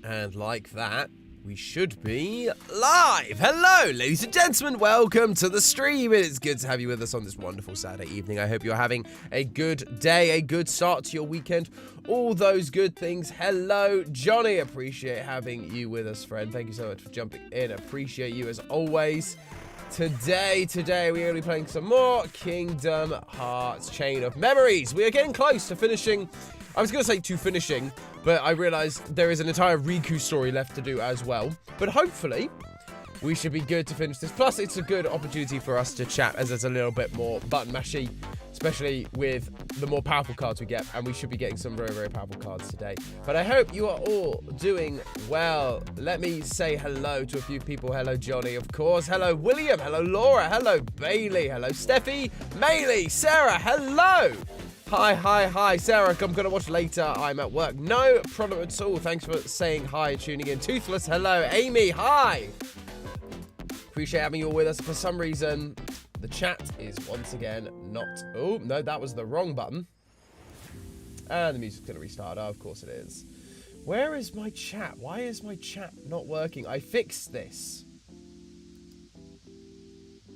And like that, we should be live. Hello, ladies and gentlemen. Welcome to the stream. It is good to have you with us on this wonderful Saturday evening. I hope you're having a good day, a good start to your weekend. All those good things. Hello, Johnny. Appreciate having you with us, friend. Thank you so much for jumping in. Appreciate you as always. Today, we're going to be playing some more Kingdom Hearts Chain of Memories. We are getting close to finishing. I was going to say to finishing, but I realized there is an entire Riku story left to do as well. But hopefully, we should be good to finish this. Plus, it's a good opportunity for us to chat as there's a little bit more button mashy, especially with the more powerful cards we get. And we should be getting some very, very powerful cards today. But I hope you are all doing well. Let me say hello to a few people. Hello, Johnny, of course. Hello, William. Hello, Laura. Hello, Bailey. Hello, Steffi. Maylee. Sarah. Hello. Hi, Sarah, I'm going to watch later. I'm at work. No problem at all. Thanks for saying hi and tuning in. Toothless, hello. Amy, hi. Appreciate having you all with us. For some reason, the chat is once again not... Oh, no, that was the wrong button. And the music's going to restart. Oh, of course it is. Where is my chat? Why is my chat not working? I fixed this.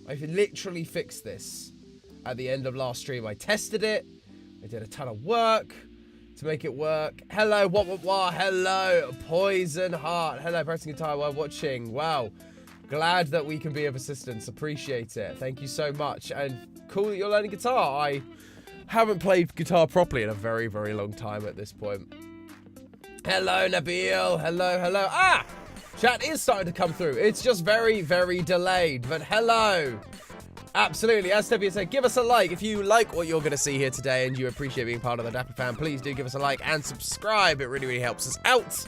I literally fixed this at the end of last stream. I tested it. I did a ton of work to make it work. Hello, what, hello, Poison Heart. Hello, pressing guitar while watching. Wow, glad that we can be of assistance. Appreciate it. Thank you so much. And cool that you're learning guitar. I haven't played guitar properly in a very, very long time at this point. Hello, Nabil. Hello. Ah, chat is starting to come through. It's just very, very delayed, but hello. Absolutely, as Stevie said, give us a like. If you like what you're going to see here today and you appreciate being part of the Dapper fan, please do give us a like and subscribe. It really, really helps us out.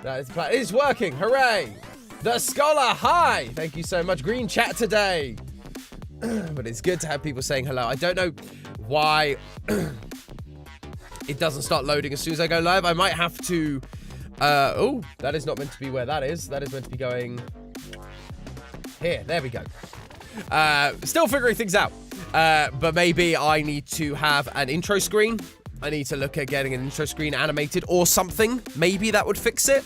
That is the plan. It is working. Hooray. The Scholar, hi. Thank you so much. Green chat today. But it's good to have people saying hello. I don't know why it doesn't start loading as soon as I go live. I might have to... oh, that is not meant to be where that is. That is meant to be going... here. There we go. Still figuring things out, but maybe I need to have an intro screen. I need to look at getting an intro screen animated or something. Maybe that would fix it,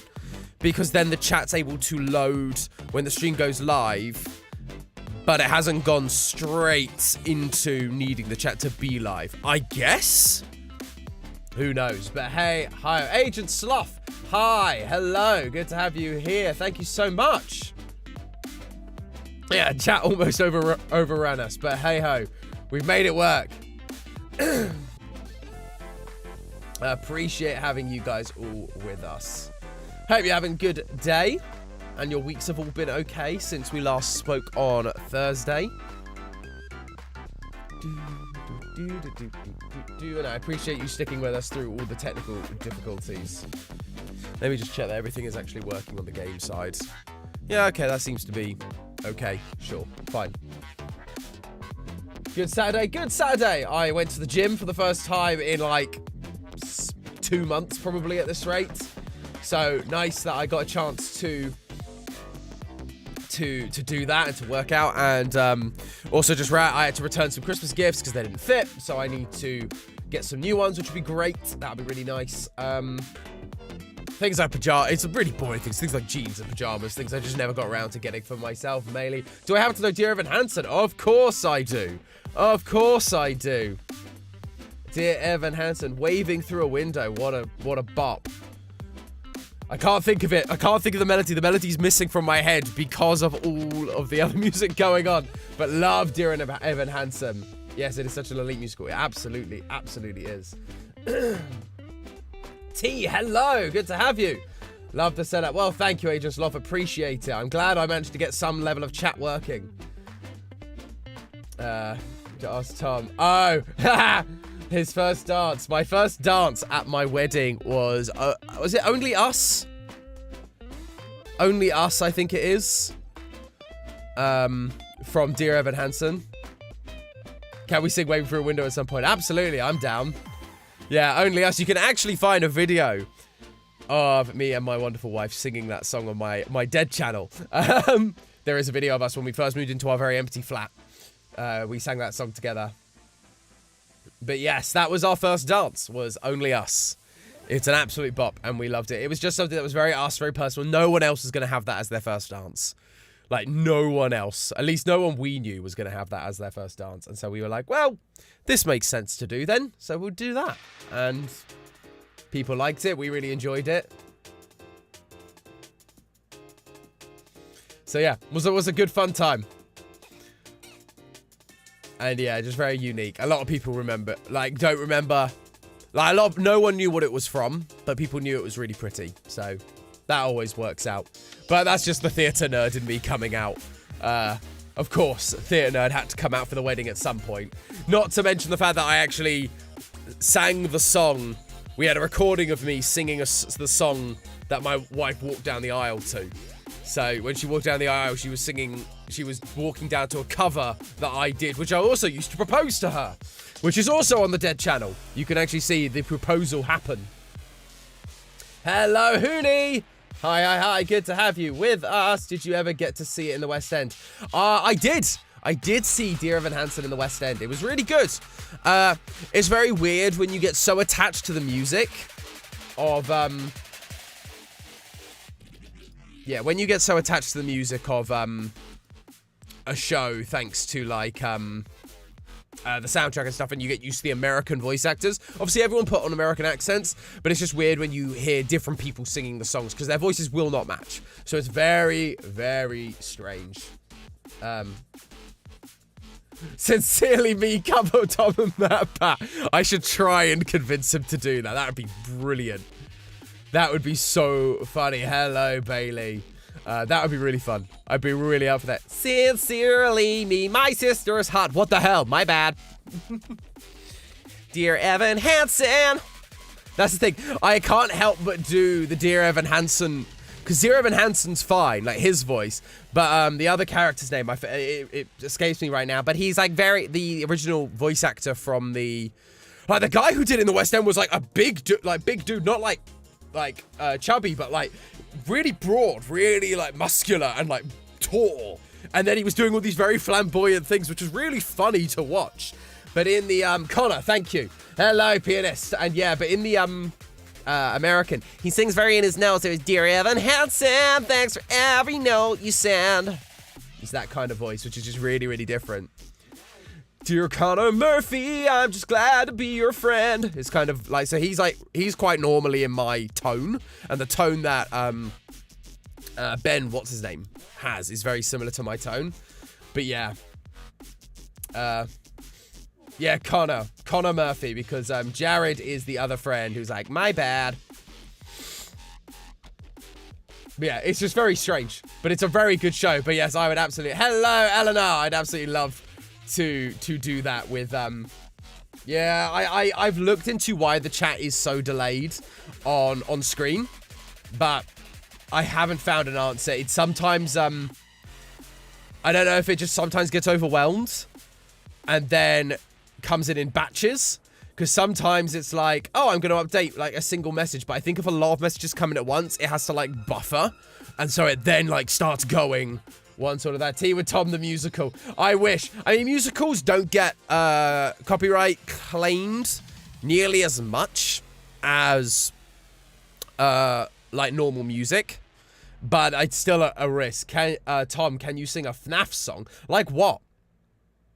because then the chat's able to load when the stream goes live, but it hasn't gone straight into needing the chat to be live, I guess. Who knows? But hey, hi, Agent Sloth. Hi, hello, good to have you here. Thank you so much. Yeah, chat almost overran us, but hey-ho, we've made it work. I appreciate having you guys all with us. Hope you're having a good day, and your weeks have all been okay since we last spoke on Thursday. And I appreciate you sticking with us through all the technical difficulties. Let me just check that everything is actually working on the game side. Yeah, okay, that seems to be... okay, sure, fine. Good Saturday. I went to the gym for the first time in like 2 months probably at this rate. So nice that I got a chance to do that and to work out. And also just I had to return some Christmas gifts because they didn't fit. So I need to get some new ones, which would be great. That would be really nice. Things like pajamas, it's really boring things like jeans and pajamas, things I just never got around to getting for myself, Maylee. Do I happen to know Dear Evan Hansen? Of course I do. Of course I do. Dear Evan Hansen, waving through a window, what a bop. I can't think of it. I can't think of the melody. The melody's missing from my head because of all of the other music going on. But love Dear Evan Hansen. Yes, it is such an elite musical. It absolutely is. T, hello, good to have you. Love the setup. Well, thank you, Agent Sloth. Appreciate it. I'm glad I managed to get some level of chat working. Ask Tom. Oh, his first dance. My first dance at my wedding was it Only Us? Only Us, I think it is. From Dear Evan Hansen. Can we sing Waving Through a Window at some point? Absolutely, I'm down. Yeah, Only Us. You can actually find a video of me and my wonderful wife singing that song on my dead channel. There is a video of us when we first moved into our very empty flat. We sang that song together. But yes, that was our first dance, was Only Us. It's an absolute bop, and we loved it. It was just something that was very us, very personal. No one else was going to have that as their first dance. Like, no one else. At least no one we knew was going to have that as their first dance. And so we were like, well, this makes sense to do then. So we'll do that. And people liked it. We really enjoyed it. So yeah, it was a good fun time. And yeah, just very unique. A lot of people remember, like, don't remember. Like, no one knew what it was from, but people knew it was really pretty. So that always works out. But that's just the theatre nerd in me coming out. Of course, theatre nerd had to come out for the wedding at some point. Not to mention the fact that I actually sang the song. We had a recording of me singing the song that my wife walked down the aisle to. So when she walked down the aisle, she was walking down to a cover that I did, which I also used to propose to her, which is also on the Dead channel. You can actually see the proposal happen. Hello, Hooney. Hi. Good to have you with us. Did you ever get to see it in the West End? I did. I did see Dear Evan Hansen in the West End. It was really good. It's very weird when you get so attached to the music of, yeah, when you get so attached to the music of a show, thanks to like the soundtrack and stuff, and you get used to the American voice actors. Obviously, everyone put on American accents, but it's just weird when you hear different people singing the songs because their voices will not match. So it's very, very strange. Sincerely me, cover Tom and Matt. I should try and convince him to do that. That would be brilliant. That would be so funny. Hello, Bailey. That would be really fun. I'd be really up for that. Sincerely me, my sister's hot. What the hell? My bad. Dear Evan Hansen. That's the thing. I can't help but do the Dear Evan Hansen. Because Dear Evan Hansen's fine, like his voice. But the other character's name, it escapes me right now. But he's like the original voice actor from the... Like the guy who did it in the West End was like a big dude, not like chubby, but like really broad, really like muscular and like tall. And then he was doing all these very flamboyant things, which was really funny to watch. But in the Connor, thank you. Hello, pianist. And yeah, but in the American, he sings very in his nose. So it's Dear Evan Hansen, thanks for every note you send. It's that kind of voice, which is just really, really different. Dear Connor Murphy, I'm just glad to be your friend. It's kind of like, so he's quite normally in my tone, and the tone that Ben, what's his name, has is very similar to my tone. But yeah, yeah, Connor Murphy, because Jared is the other friend who's like, my bad. But yeah, it's just very strange, but it's a very good show. But yes, I would absolutely, hello Eleanor, I'd absolutely love to do that with yeah, I've looked into why the chat is so delayed on screen, but I haven't found an answer. It's sometimes I don't know if it just sometimes gets overwhelmed and then comes in batches, because sometimes it's like, oh, I'm going to update like a single message, but I think if a lot of messages come in at once, it has to like buffer, and so it then like starts going one sort of that. Tea with Tom the musical. I wish. I mean, musicals don't get copyright claimed nearly as much as like normal music, but it's still a risk. Tom, can you sing a FNAF song? Like what?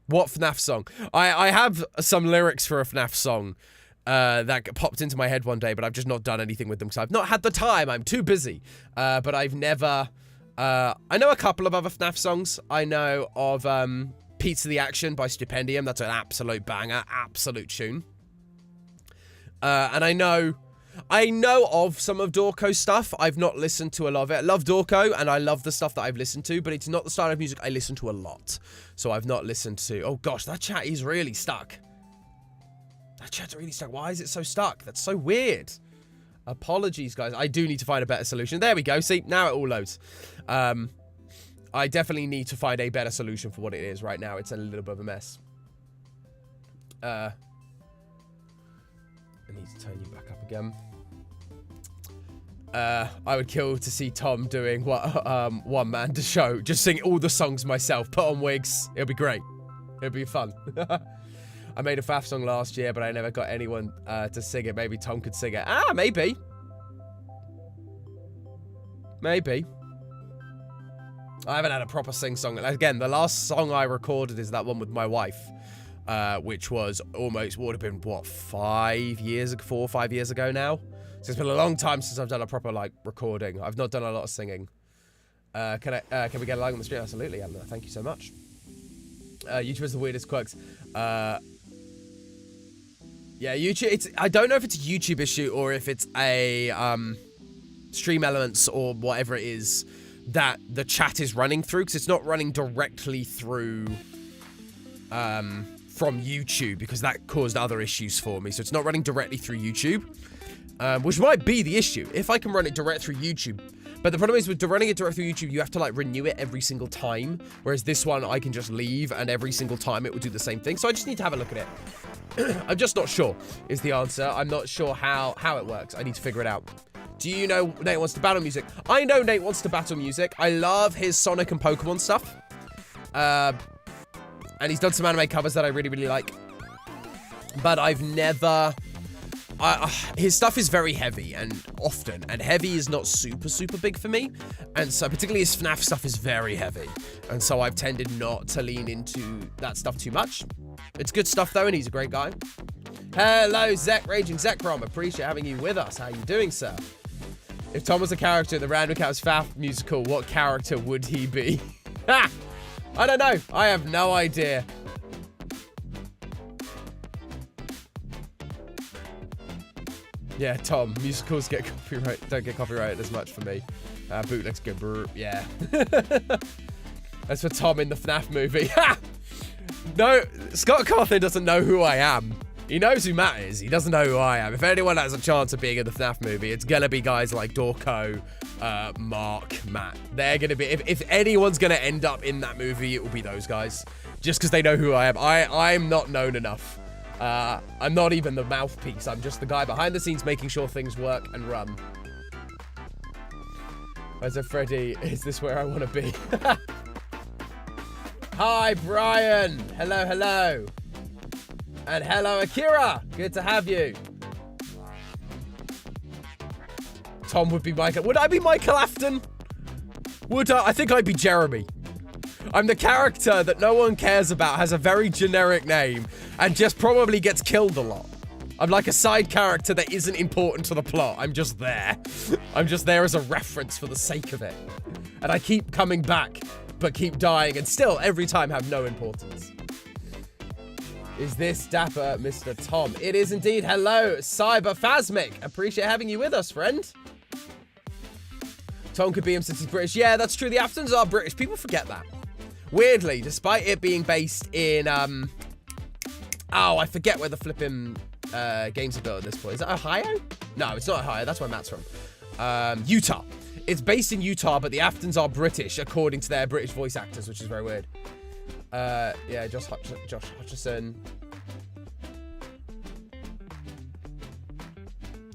What FNAF song? I have some lyrics for a FNAF song that popped into my head one day, but I've just not done anything with them because I've not had the time. I'm too busy. But I've never... I know a couple of other FNAF songs. I know of Pizza the Action by Stupendium. That's an absolute banger, absolute tune. And I know of some of Dorko's stuff. I've not listened to a lot of it. I love Dorko, and I love the stuff that I've listened to, but it's not the style of music I listen to a lot. So I've not listened to... Oh gosh, that chat is really stuck. That chat's really stuck. Why is it so stuck? That's so weird. Apologies, guys. I do need to find a better solution. There we go. See, now it all loads. I definitely need to find a better solution for what it is right now. It's a little bit of a mess. I need to turn you back up again. I would kill to see Tom doing what one man to show. Just sing all the songs myself. Put on wigs. It'll be great. It'll be fun. I made a FAF song last year, but I never got anyone to sing it. Maybe Tom could sing it. Ah, maybe. Maybe. I haven't had a proper sing-song. Again, the last song I recorded is that one with my wife, which was almost, would have been, what, 5 years ago, 4 or 5 years ago now? So it's been a long time since I've done a proper, like, recording. I've not done a lot of singing. Can we get a like on the stream? Absolutely, Emma. Thank you so much. YouTube has the weirdest quirks. Yeah, YouTube, I don't know if it's a YouTube issue or if it's a, stream elements or whatever it is that the chat is running through, because it's not running directly through from YouTube, because that caused other issues for me. So it's not running directly through YouTube, which might be the issue if I can run it direct through YouTube. But the problem is with running it direct through YouTube, you have to like renew it every single time, whereas this one I can just leave and every single time it will do the same thing. So I just need to have a look at it. I'm just not sure is the answer. I'm not sure how it works. I need to figure it out. Do you know Nate Wants to Battle music? I know Nate Wants to Battle music. I love his Sonic and Pokemon stuff. And he's done some anime covers that I really, really like. But I've never... his stuff is very heavy and often. And heavy is not super, super big for me. And so particularly his FNAF stuff is very heavy. And so I've tended not to lean into that stuff too much. It's good stuff though, and he's a great guy. Hello, Zek, Raging Zekrom. Appreciate having you with us. How you doing, sir? If Tom was a character in the Random Accounts FAF musical, what character would he be? Ha! I don't know. I have no idea. Yeah, Tom, musicals don't get copyrighted as much for me. Bootlegs go brr, yeah. That's for Tom in the FNAF movie. Ha! No, Scott Cawthon doesn't know who I am. He knows who Matt is. He doesn't know who I am. If anyone has a chance of being in the FNAF movie, it's gonna be guys like Dorco, Mark, Matt. They're gonna be... If anyone's gonna end up in that movie, it will be those guys. Just because they know who I am. I'm not known enough. I'm not even the mouthpiece. I'm just the guy behind the scenes making sure things work and run. As a Freddy, is this where I want to be? Hi, Brian. Hello, hello. And hello, Akira. Good to have you. Tom would be Michael. Would I be Michael Afton? Would I? I think I'd be Jeremy. I'm the character that no one cares about, has a very generic name, and just probably gets killed a lot. I'm like a side character that isn't important to the plot. I'm just there. I'm just there as a reference for the sake of it. And I keep coming back, but keep dying, and still, every time, have no importance. Is this Dapper, Mr. Tom? It is indeed. Hello, Cyberphasmic. Appreciate having you with us, friend. Tom could be him since he's British. Yeah, that's true. The Aftons are British. People forget that. Weirdly, despite it being based in, oh, I forget where the flipping games are built at this point. Is it Ohio? No, it's not Ohio. That's where Matt's from. Utah. It's based in Utah, but the Aftons are British, according to their British voice actors, which is very weird. Yeah, Josh Hutcherson.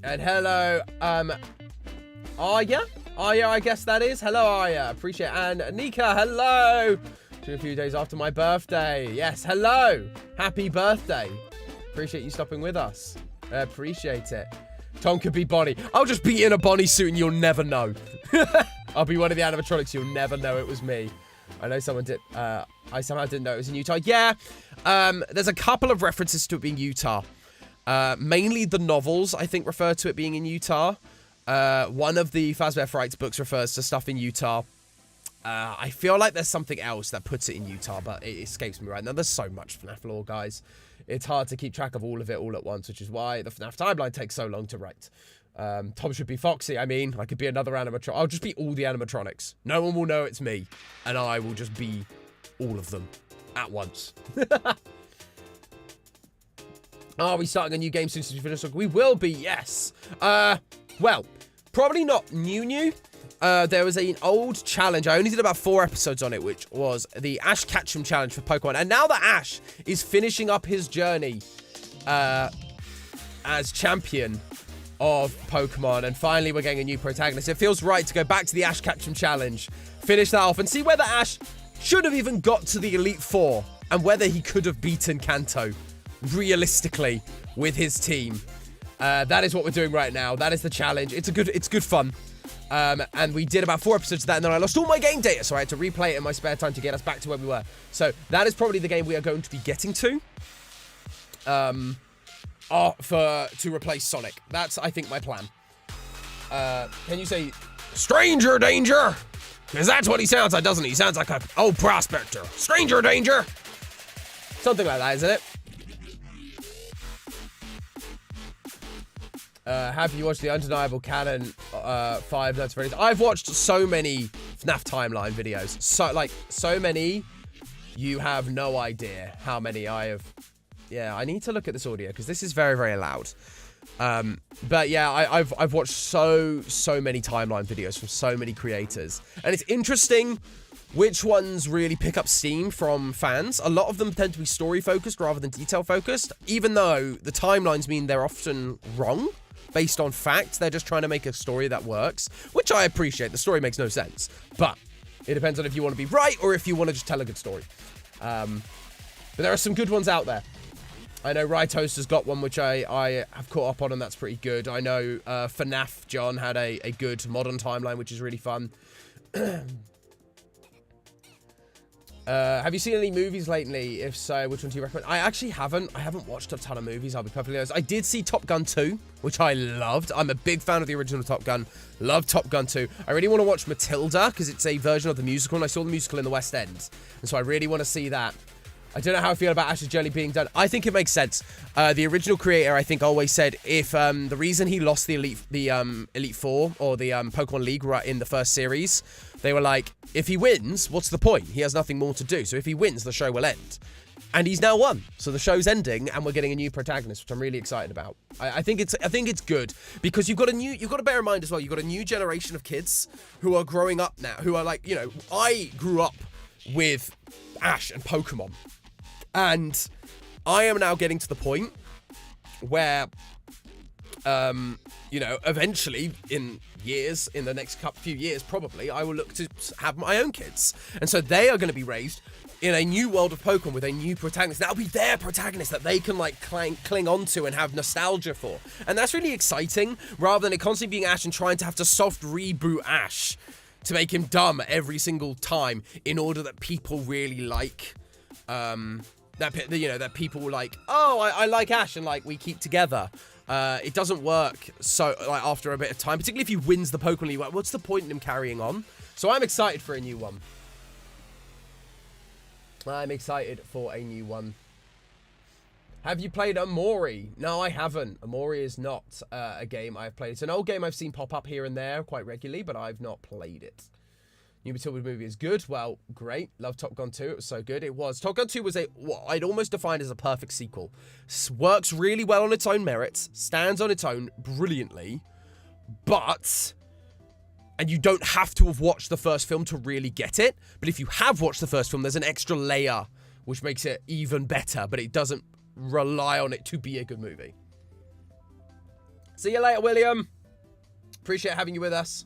And hello, Arya? Arya, I guess that is. Hello, Arya. Appreciate it. And Nika, hello. A few days after my birthday. Yes, hello. Happy birthday. Appreciate you stopping with us. Appreciate it. Tom could be Bonnie. I'll just be in a Bonnie suit and you'll never know. I'll be one of the animatronics. You'll never know it was me. I know someone did. I somehow didn't know it was in Utah. Yeah. There's a couple of references to it being Utah. Mainly the novels, I think, refer to it being in Utah. One of the Fazbear Frights books refers to stuff in Utah. I feel like there's something else that puts it in Utah, but it escapes me right now. There's so much FNAF lore, guys. It's hard to keep track of all of it all at once, which is why the FNAF timeline takes so long to write. Tom should be Foxy. I mean, I could be another animatronic. I'll just be all the animatronics. No one will know it's me, and I will just be all of them at once. Are we starting a new game soon since we finished? We will be, yes. Well, probably not new. There was an old challenge. I only did about 4 episodes on it, which was the Ash Ketchum challenge for Pokemon. And now that Ash is finishing up his journey as champion of Pokemon, and finally we're getting a new protagonist, it feels right to go back to the Ash Ketchum challenge, finish that off, and see whether Ash should have even got to the Elite Four, and whether he could have beaten Kanto realistically with his team. That is what we're doing right now. That is the challenge. It's good fun. And we did about 4 episodes of that, and then I lost all my game data, so I had to replay it in my spare time to get us back to where we were. So that is probably the game we are going to be getting to. To replace Sonic. That's, I think, my plan. Can you say Stranger Danger? Because that's what he sounds like, doesn't he? He sounds like an old prospector. Stranger Danger! Something like that, isn't it? Have you watched the Undeniable Canon 5 Nights at Freddy's? I've watched so many FNAF timeline videos. So many. You have no idea how many I have. Yeah, I need to look at this audio because this is very, very loud. But yeah, I've watched so many timeline videos from so many creators. And it's interesting which ones really pick up steam from fans. A lot of them tend to be story focused rather than detail focused, even though the timelines mean they're often wrong. Based on fact, they're just trying to make a story that works, which I appreciate. The story makes no sense, but it depends on if you want to be right or if you want to just tell a good story. But there are some good ones out there. I know Right Host has got one which I have caught up on, and that's pretty good. I know FNAF John had a good modern timeline, which is really fun. Have you seen any movies lately? If so, which one do you recommend? I actually haven't. I haven't watched a ton of movies, I'll be perfectly honest. I did see Top Gun 2, which I loved. I'm a big fan of the original Top Gun. Love Top Gun 2. I really want to watch Matilda, because it's a version of the musical, and I saw the musical in the West End. And so I really want to see that. I don't know how I feel about Ash's Journey being done. I think it makes sense. The original creator, I think, always said if the reason he lost the Elite Four or the Pokemon League right in the first series, they were like, if he wins, what's the point? He has nothing more to do. So if he wins, the show will end. And he's now won. So the show's ending, and we're getting a new protagonist, which I'm really excited about. I think it's good because you've got to bear in mind as well. You've got a new generation of kids who are growing up now, who are like, you know, I grew up with Ash and Pokemon. And I am now getting to the point where, you know, eventually in the next few years, probably, I will look to have my own kids. And so they are going to be raised in a new world of Pokemon with a new protagonist. That'll be their protagonist that they can, like, cling onto and have nostalgia for. And that's really exciting, rather than it constantly being Ash and trying to have to soft reboot Ash to make him dumb every single time in order that people really like, that people like, oh, I like Ash and like we keep together. It doesn't work so like after a bit of time, particularly if he wins the Pokemon League. Like, what's the point in him carrying on? So I'm excited for a new one. I'm excited for a new one. Have you played Amori? No, I haven't. Amori is not a game I've played. It's an old game I've seen pop up here and there quite regularly, but I've not played it. New Matilda movie is good. Well, great. Love Top Gun 2. It was so good. It was. Top Gun 2 was what I'd almost define as a perfect sequel. Works really well on its own merits. Stands on its own brilliantly. And you don't have to have watched the first film to really get it. But if you have watched the first film, there's an extra layer which makes it even better. But it doesn't rely on it to be a good movie. See you later, William. Appreciate having you with us.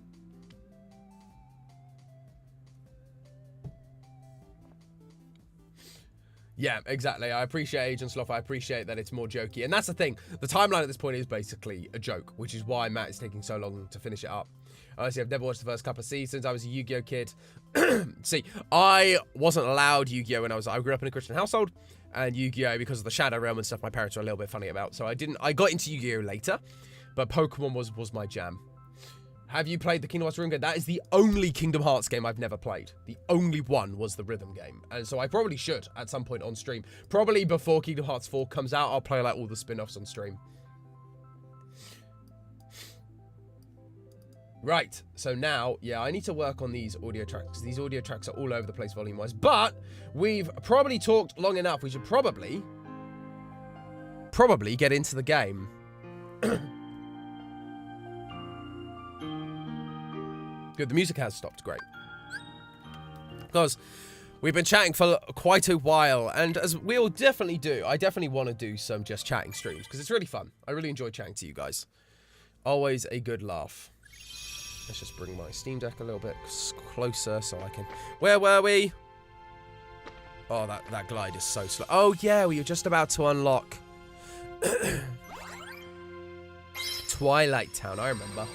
Yeah, exactly. I appreciate Agent Sloth. I appreciate that it's more jokey. And that's the thing. The timeline at this point is basically a joke, which is why Matt is taking so long to finish it up. Honestly, I've never watched the first couple of seasons. I was a Yu-Gi-Oh kid. See, I wasn't allowed Yu-Gi-Oh when I grew up in a Christian household. And Yu-Gi-Oh, because of the Shadow Realm and stuff, my parents were a little bit funny about. So I got into Yu-Gi-Oh later. But Pokemon was my jam. Have you played the Kingdom Hearts Rhythm game? That is the only Kingdom Hearts game I've never played. The only one was the Rhythm game. And so I probably should at some point on stream. Probably before Kingdom Hearts 4 comes out, I'll play like all the spin-offs on stream. Right, so now, yeah, I need to work on these audio tracks. These audio tracks are all over the place volume-wise. But we've probably talked long enough. We should probably get into the game. Good, the music has stopped. Great. Because we've been chatting for quite a while, and as we'll definitely do, I definitely want to do some just chatting streams, because it's really fun. I really enjoy chatting to you guys. Always a good laugh. Let's just bring my Steam Deck a little bit closer so I can... Where were we? Oh, that glide is so slow. Oh, yeah, we were just about to unlock Twilight Town, I remember.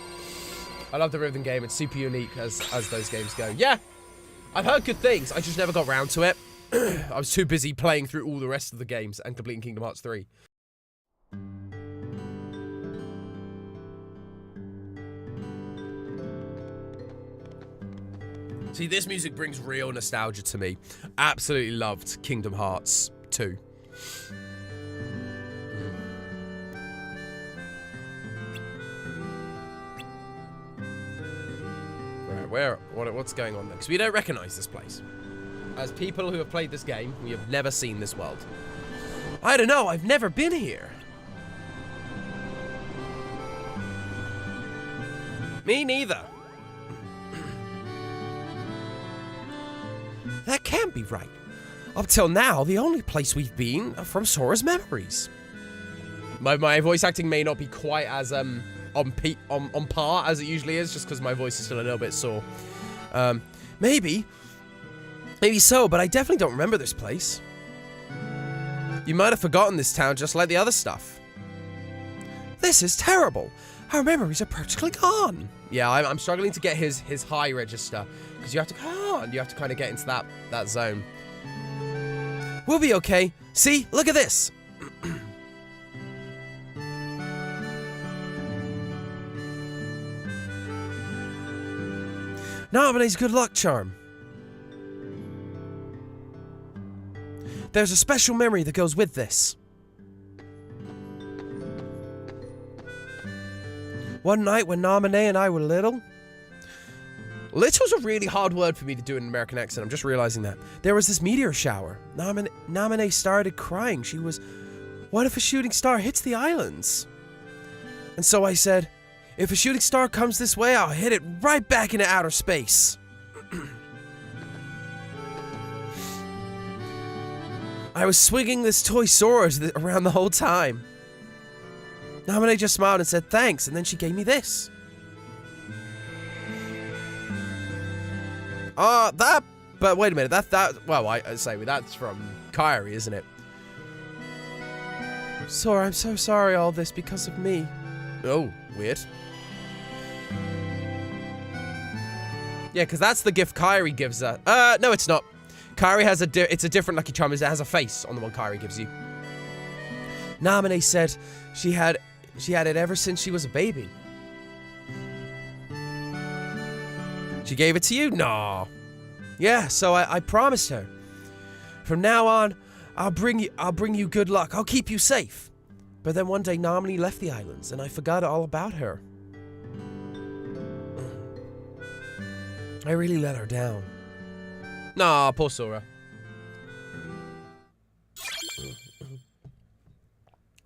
I love the rhythm game. It's super unique as those games go. Yeah, I've heard good things. I just never got round to it. I was too busy playing through all the rest of the games and completing Kingdom Hearts 3. See, this music brings real nostalgia to me. Absolutely loved Kingdom Hearts 2. Right, what's going on there? Because we don't recognize this place. As people who have played this game, we have never seen this world. I don't know, I've never been here. Me neither. That can't be right. Up till now, the only place we've been are from Sora's memories. My voice acting may not be quite as on par as it usually is, just because my voice is still a little bit sore. Maybe so, but I definitely don't remember this place. You might have forgotten this town just like the other stuff. This is terrible. Our memories are practically gone. Yeah, I'm struggling to get his high register, because you have to kind of get into that zone. We'll be okay. See, look at this. Naminé's good luck charm. There's a special memory that goes with this. One night when Naminé and I were little. Little's a really hard word for me to do in an American accent. I'm just realizing that. There was this meteor shower. Naminé started crying. She was, what if a shooting star hits the islands? And so I said, if a shooting star comes this way, I'll hit it right back into outer space. I was swinging this toy Sora around the whole time. Naminé just smiled and said thanks, and then she gave me this. But wait a minute, well, I say, that's from Kairi, isn't it? Sora, I'm so sorry all this because of me. Oh, weird. Yeah, because that's the gift Kairi gives her. No, it's not. Kairi has it's a different lucky charm. It has a face on the one Kairi gives you. Naminé said she had it ever since she was a baby. She gave it to you? No. Yeah, so I promised her. From now on, I'll bring you good luck. I'll keep you safe. But then one day Naminé left the islands and I forgot all about her. I really let her down. Nah, poor Sora.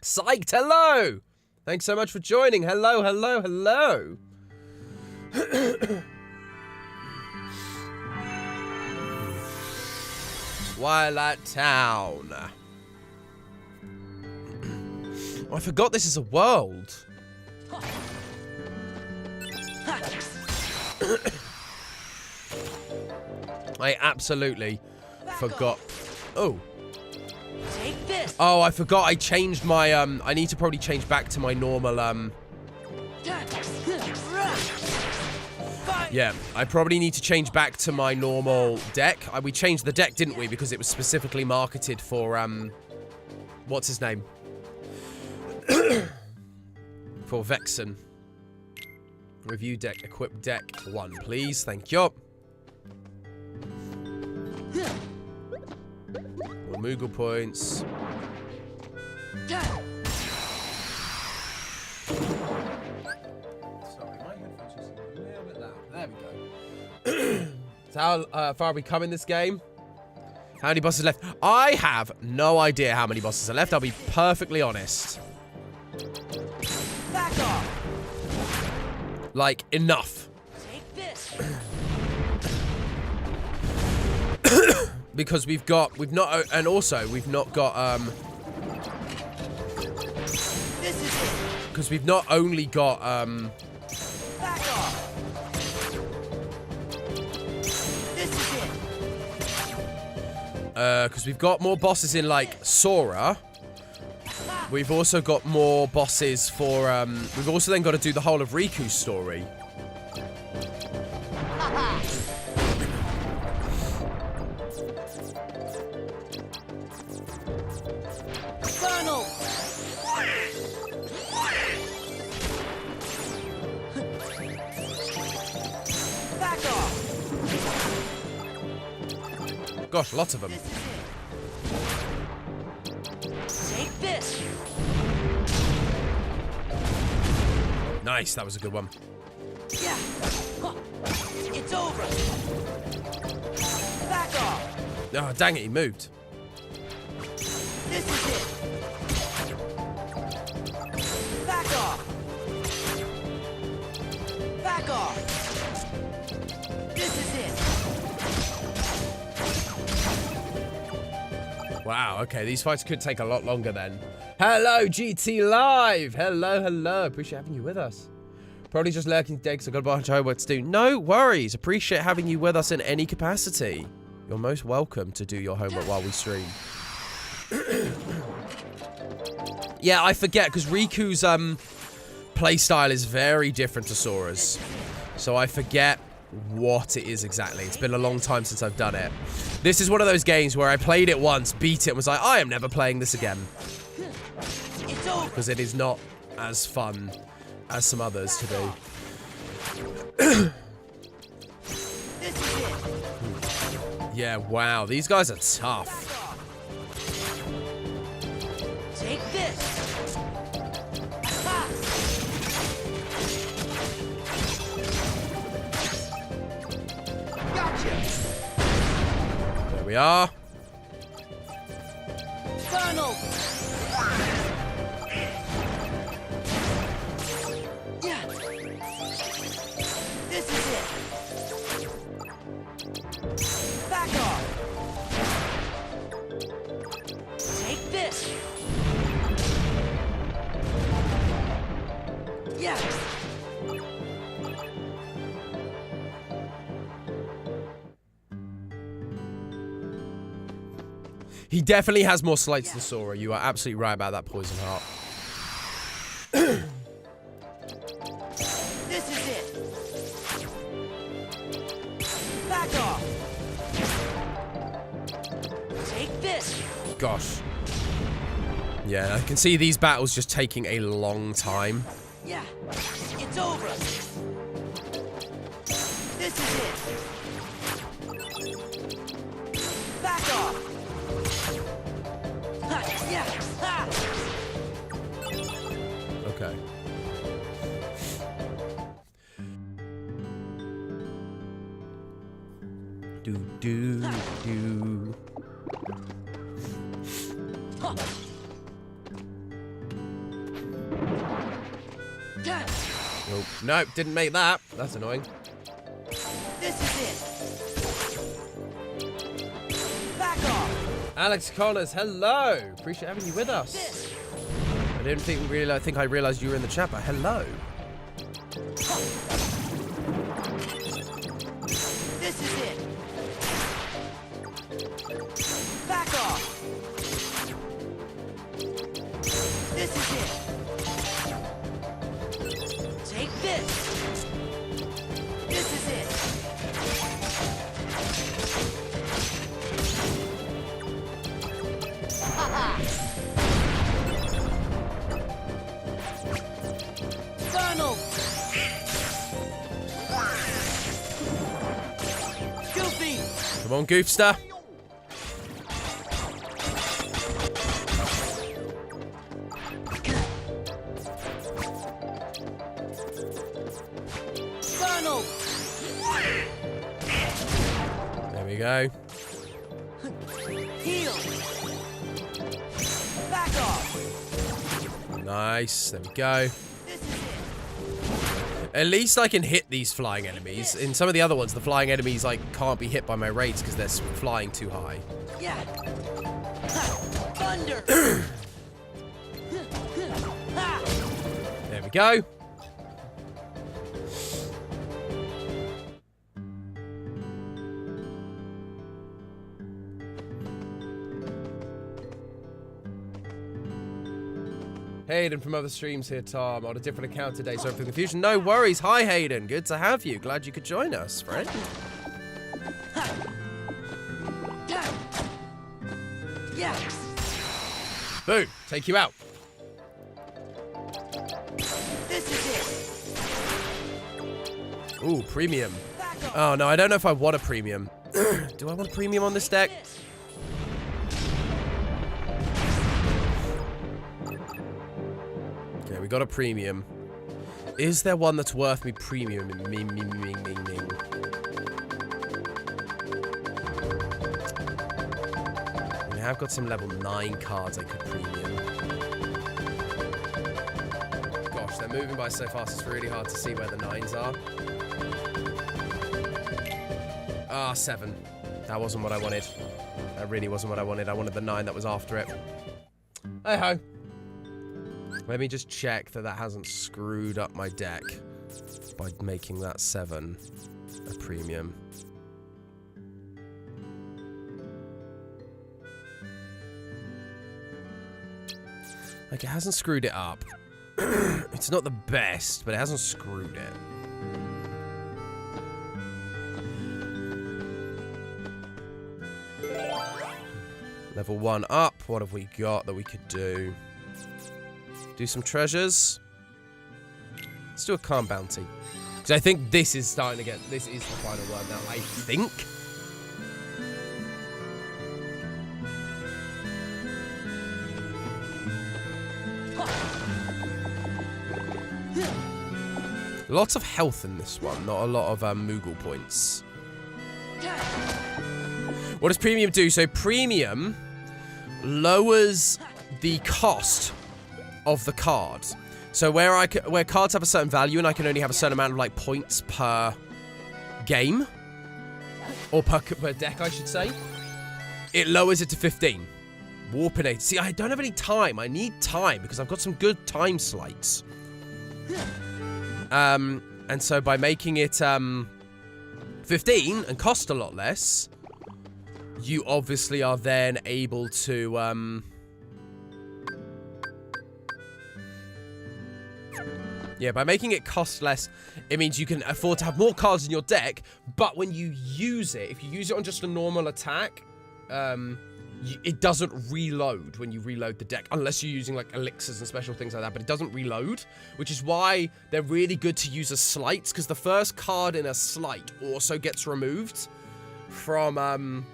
Psyched, hello! Thanks so much for joining. Hello, hello, hello. Twilight Town. Oh, I forgot this is a world. I absolutely forgot. Oh. Take this. Oh, I forgot I changed my, I need to probably change back to my normal, yeah, I probably need to change back to my normal deck. We changed the deck, didn't we? Because it was specifically marketed for, what's his name? For Vexen. Review deck, equip deck 1, please. Thank you. More Moogle points. Sorry, my headphones just a little bit loud. There we go. So how far have we come in this game? How many bosses left? I have no idea how many bosses are left. I'll be perfectly honest. Back off. Like, enough. Take this. Because we've not got, This is it. because we've not only got, Back off. This is it. because we've got more bosses in, like, Sora. Ha. We've also got more bosses for, we've also then got to do the whole of Riku's story. Funnel! Back off! Gosh, lots of them. This is it. Take this! Nice, that was a good one. Yeah! Huh. It's over! Back off! Oh, dang it, he moved. This is it! Back off! Back off! This is it! Wow, okay, these fights could take a lot longer then. Hello, GT Live! Hello, hello. Appreciate having you with us. Probably just lurking today because I've got a bunch of homework to do. No worries. Appreciate having you with us in any capacity. You're most welcome to do your homework while we stream. Yeah, I forget because Riku's playstyle is very different to Sora's. So I forget what it is exactly. It's been a long time since I've done it. This is one of those games where I played it once, beat it, and was like, I am never playing this again. It's over! Because it is not as fun as some others to do. This is it! Yeah, wow. These guys are tough. Take this! Ha! Gotcha! There we are. Funnel! Yeah! This is it! Back off! Take this! Yeah! He definitely has more slights than Sora. You are absolutely right about that, Poison Heart. This is it! Back off! Take this! Gosh. Yeah, I can see these battles just taking a long time. Yeah! It's over! This is it! Back off! Ha! Yeah! Ha! Okay. Do. Huh. Yeah. Oh, nope, didn't make that. That's annoying. This is it! Back off! Alex Connors, hello. Appreciate having you with us. This! I didn't think I realized you were in the chat, but hello. This is it! Back off! This is it! Take this! This is it! Ha-ha! Funnel! Goofy! Come on, Goofster. Funnel! There we go. Heal! Back off! Nice. There we go. This is it! At least I can hit these flying enemies. In some of the other ones, the flying enemies like can't be hit by my raids because they're flying too high. Yeah! Ha! Thunder! Ha! There we go. Hayden from other streams here, Tom. On a different account today, so for confusion. No worries. Hi, Hayden. Good to have you. Glad you could join us, friend. Boom. Take you out. This is it. Ooh, premium. Oh, no, I don't know if I want a premium. Do I want a premium on this deck? Okay, we got a premium. Is there one that's worth me premium? I have got some level 9 cards I could premium. Gosh, they're moving by so fast, it's really hard to see where the 9s are. Ah, 7. That wasn't what I wanted. That really wasn't what I wanted. I wanted the 9 that was after it. Hey-ho. Let me just check that that hasn't screwed up my deck by making that 7 a premium. Like, it hasn't screwed it up. It's not the best, but it hasn't screwed it. Level 1 up. What have we got that we could do? Do some treasures. Let's do a calm bounty. Because I think this is starting to get... This is the final one now, I think. Lots of health in this one, not a lot of Moogle points. What does premium do? So premium lowers the cost of the card. So where cards have a certain value and I can only have a certain amount of like points per game, or per deck, I should say, it lowers it to 15. Warpinate. See, I don't have any time. I need time because I've got some good time slides. And so by making it 15 and cost a lot less, you obviously are then able to yeah, by making it cost less, it means you can afford to have more cards in your deck, but when you use it, if you use it on just a normal attack, it doesn't reload when you reload the deck, unless you're using like elixirs and special things like that, but it doesn't reload, which is why they're really good to use as slights, because the first card in a slight also gets removed from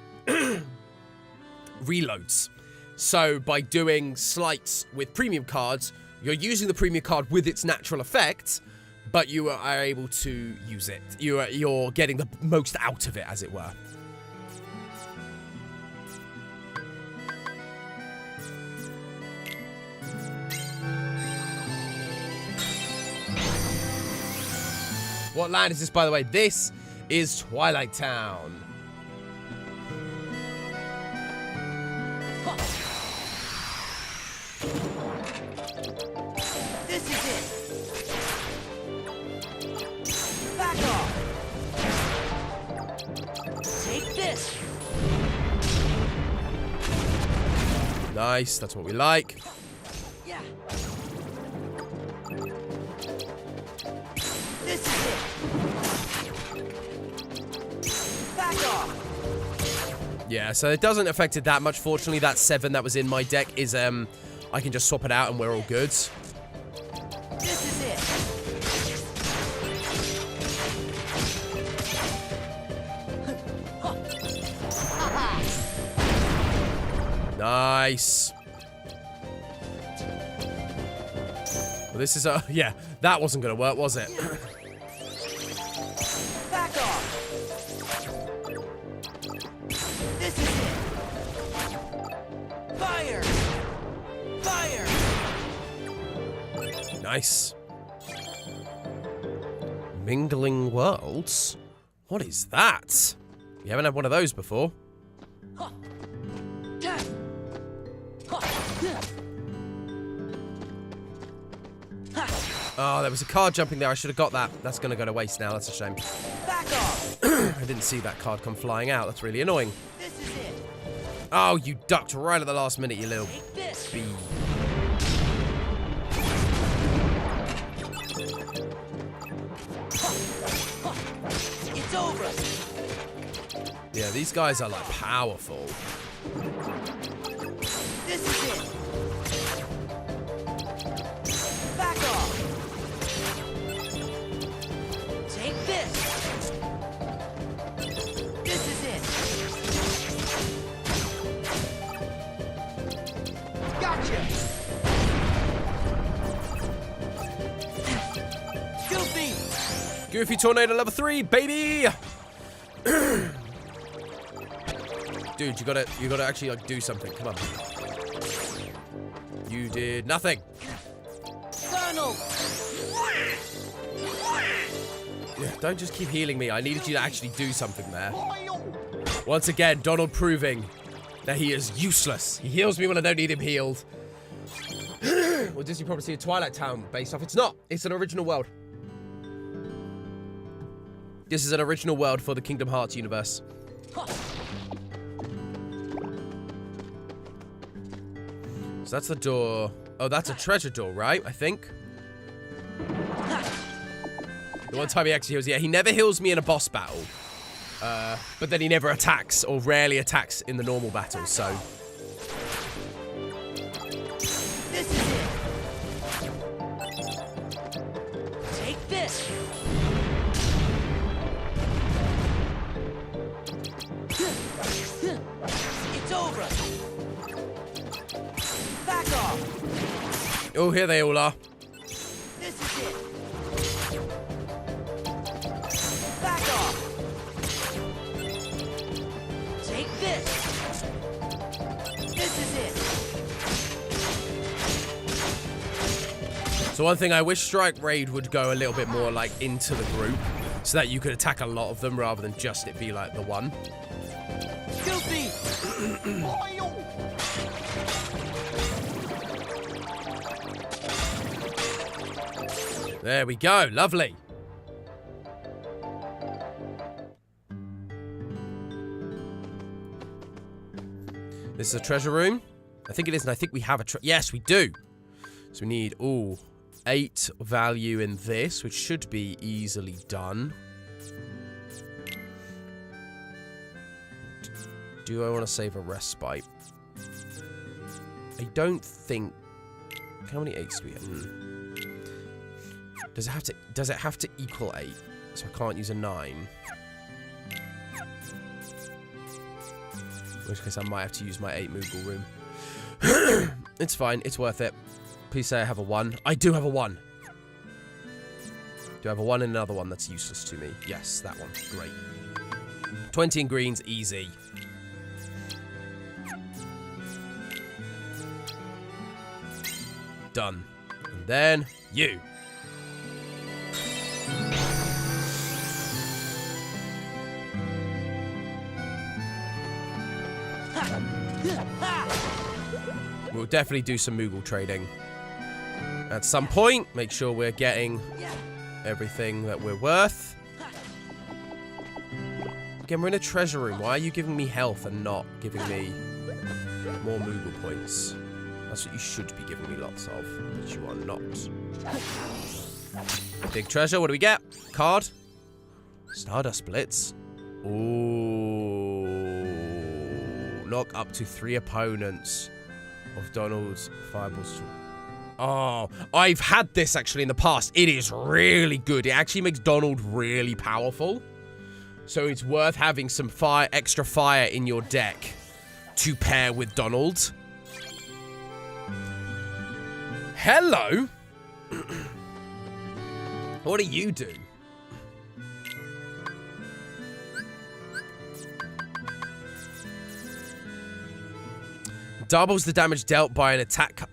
reloads. So by doing slights with premium cards, you're using the premium card with its natural effect, but you are able to use it. You're getting the most out of it, as it were. What land is this, by the way? This is Twilight Town. This is it. Back off. Take this. Nice, that's what we like. Yeah. This is it. Back off. Yeah, so it doesn't affect it that much. Fortunately, that 7 that was in my deck is, I can just swap it out and we're all good. This is it. Nice. Well, this is a... Yeah, that wasn't going to work, was it? Back off. This is it. Fire. Fire. Nice. Mingling Worlds? What is that? You haven't had one of those before. Oh, there was a card jumping there. I should have got that. That's going to go to waste now. That's a shame. Back off. I didn't see that card come flying out. That's really annoying. This is it. Oh, you ducked right at the last minute, you little Take this. bee. over. Yeah, these guys are like powerful. This is it. Back off. Take this. This is it. Gotcha. Goofy. Goofy Tornado level 3, baby! Dude, you gotta actually like do something. Come on. You did nothing. Donald. Yeah, don't just keep healing me. I needed you to actually do something there. Once again, Donald proving that he is useless. He heals me when I don't need him healed. Well, Disney Property of Twilight Town based off. It's not. It's an original world. This is an original world for the Kingdom Hearts universe. So that's the door. Oh, that's a treasure door, right? I think. The one time he actually heals. Yeah, he never heals me in a boss battle. But then he never attacks, or rarely attacks in the normal battles, so... This is it. Take this. It's over. Back off. Oh, here they all are. This is it. Back off. Take this. This is it. So one thing I wish Strike Raid would go a little bit more, like, into the group, so that you could attack a lot of them rather than just it be, like, the one. Goofy. There we go. Lovely. This is a treasure room. I think it is, and I think we have a yes, we do. So we need, 8 value in this, which should be easily done. Do I want to save a respite? I don't think... How many 8s do we have? Does it have to equal 8? So I can't use a 9. In which case I might have to use my 8 Moogle room. It's fine, it's worth it. Please say I have a 1. I do have a 1. Do I have a 1 and another one that's useless to me? Yes, that one. Great. 20 in greens, easy. Done. And then you. We'll definitely do some Moogle trading at some point. Make sure we're getting everything that we're worth. Again, we're in a treasure room. Why are you giving me health and not giving me more Moogle points? That's what you should be giving me lots of, but you are not. Big treasure. What do we get? Card. Stardust Blitz. Ooh. Knock up to 3 opponents of Donald's fireballs. Oh, I've had this actually in the past. It is really good. It actually makes Donald really powerful. So it's worth having some extra fire in your deck to pair with Donald. Hello. What do you do? Doubles the damage dealt by an attack.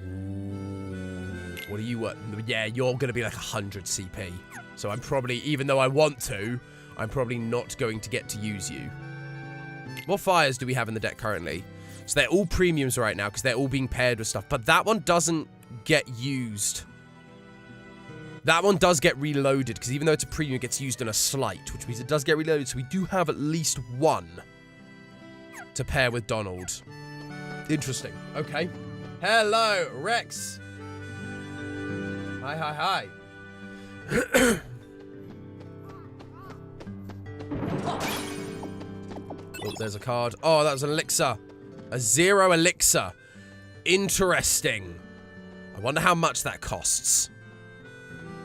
Ooh, what are you? Yeah, you're going to be like 100 CP. So I'm probably, even though I want to, I'm probably not going to get to use you. What fires do we have in the deck currently? So they're all premiums right now because they're all being paired with stuff. But that one doesn't get used. That one does get reloaded because even though it's a premium, it gets used in a slight, which means it does get reloaded. So we do have at least one to pair with Donald. Interesting. Okay. Hello, Rex. Hi, hi, hi. Oh, there's a card. Oh, that was an elixir. A 0 elixir. Interesting. I wonder how much that costs.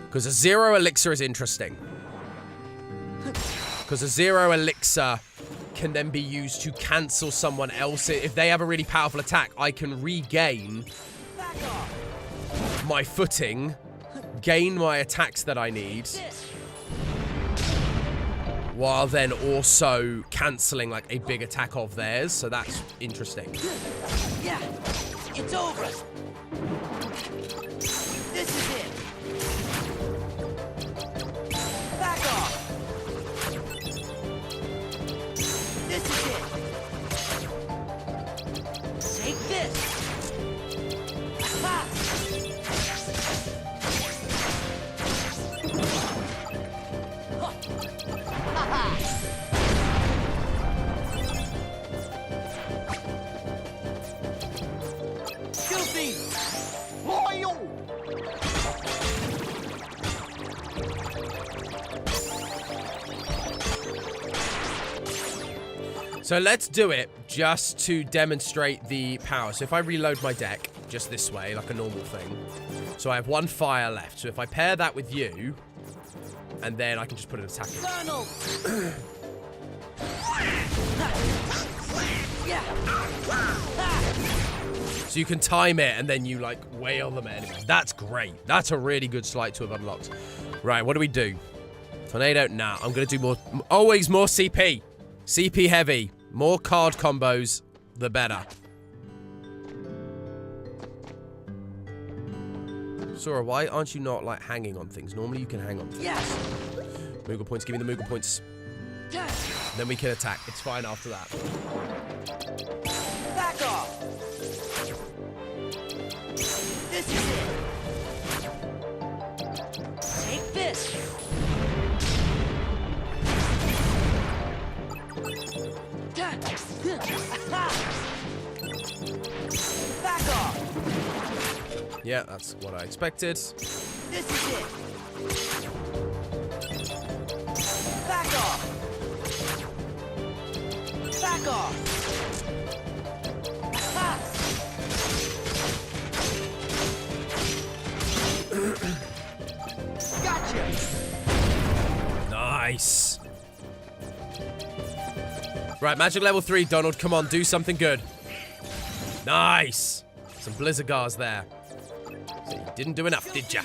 Because a 0 elixir is interesting. Because a 0 elixir can then be used to cancel someone else. If they have a really powerful attack, I can regain my footing, gain my attacks that I need, while then also cancelling like a big attack of theirs. So that's interesting. Yeah, it's over. This is it. Back off. This is it. Take this. Ha! Goofy! Loyal! So let's do it just to demonstrate the power. So if I reload my deck just this way, like a normal thing. So I have 1 fire left. So if I pair that with you, and then I can just put an attack in. Donald! Yeah. So you can time it, and then you, like, wail them at enemies. That's great. That's a really good sleight to have unlocked. Right, what do we do? Tornado? Nah, I'm going to do more. Always more CP. CP heavy. More card combos, the better. Sora, why aren't you not, like, hanging on things? Normally you can hang on things. Yes. Moogle points, give me the Moogle points. Then we can attack. It's fine after that. Back off. This is it. Take this. Back off. Yeah, that's what I expected. This is it. Back off. Back off. Ha! Gotcha. Nice. Right, magic level 3, Donald. Come on, do something good. Nice. Some blizzard gars there. So you didn't do enough, did ya?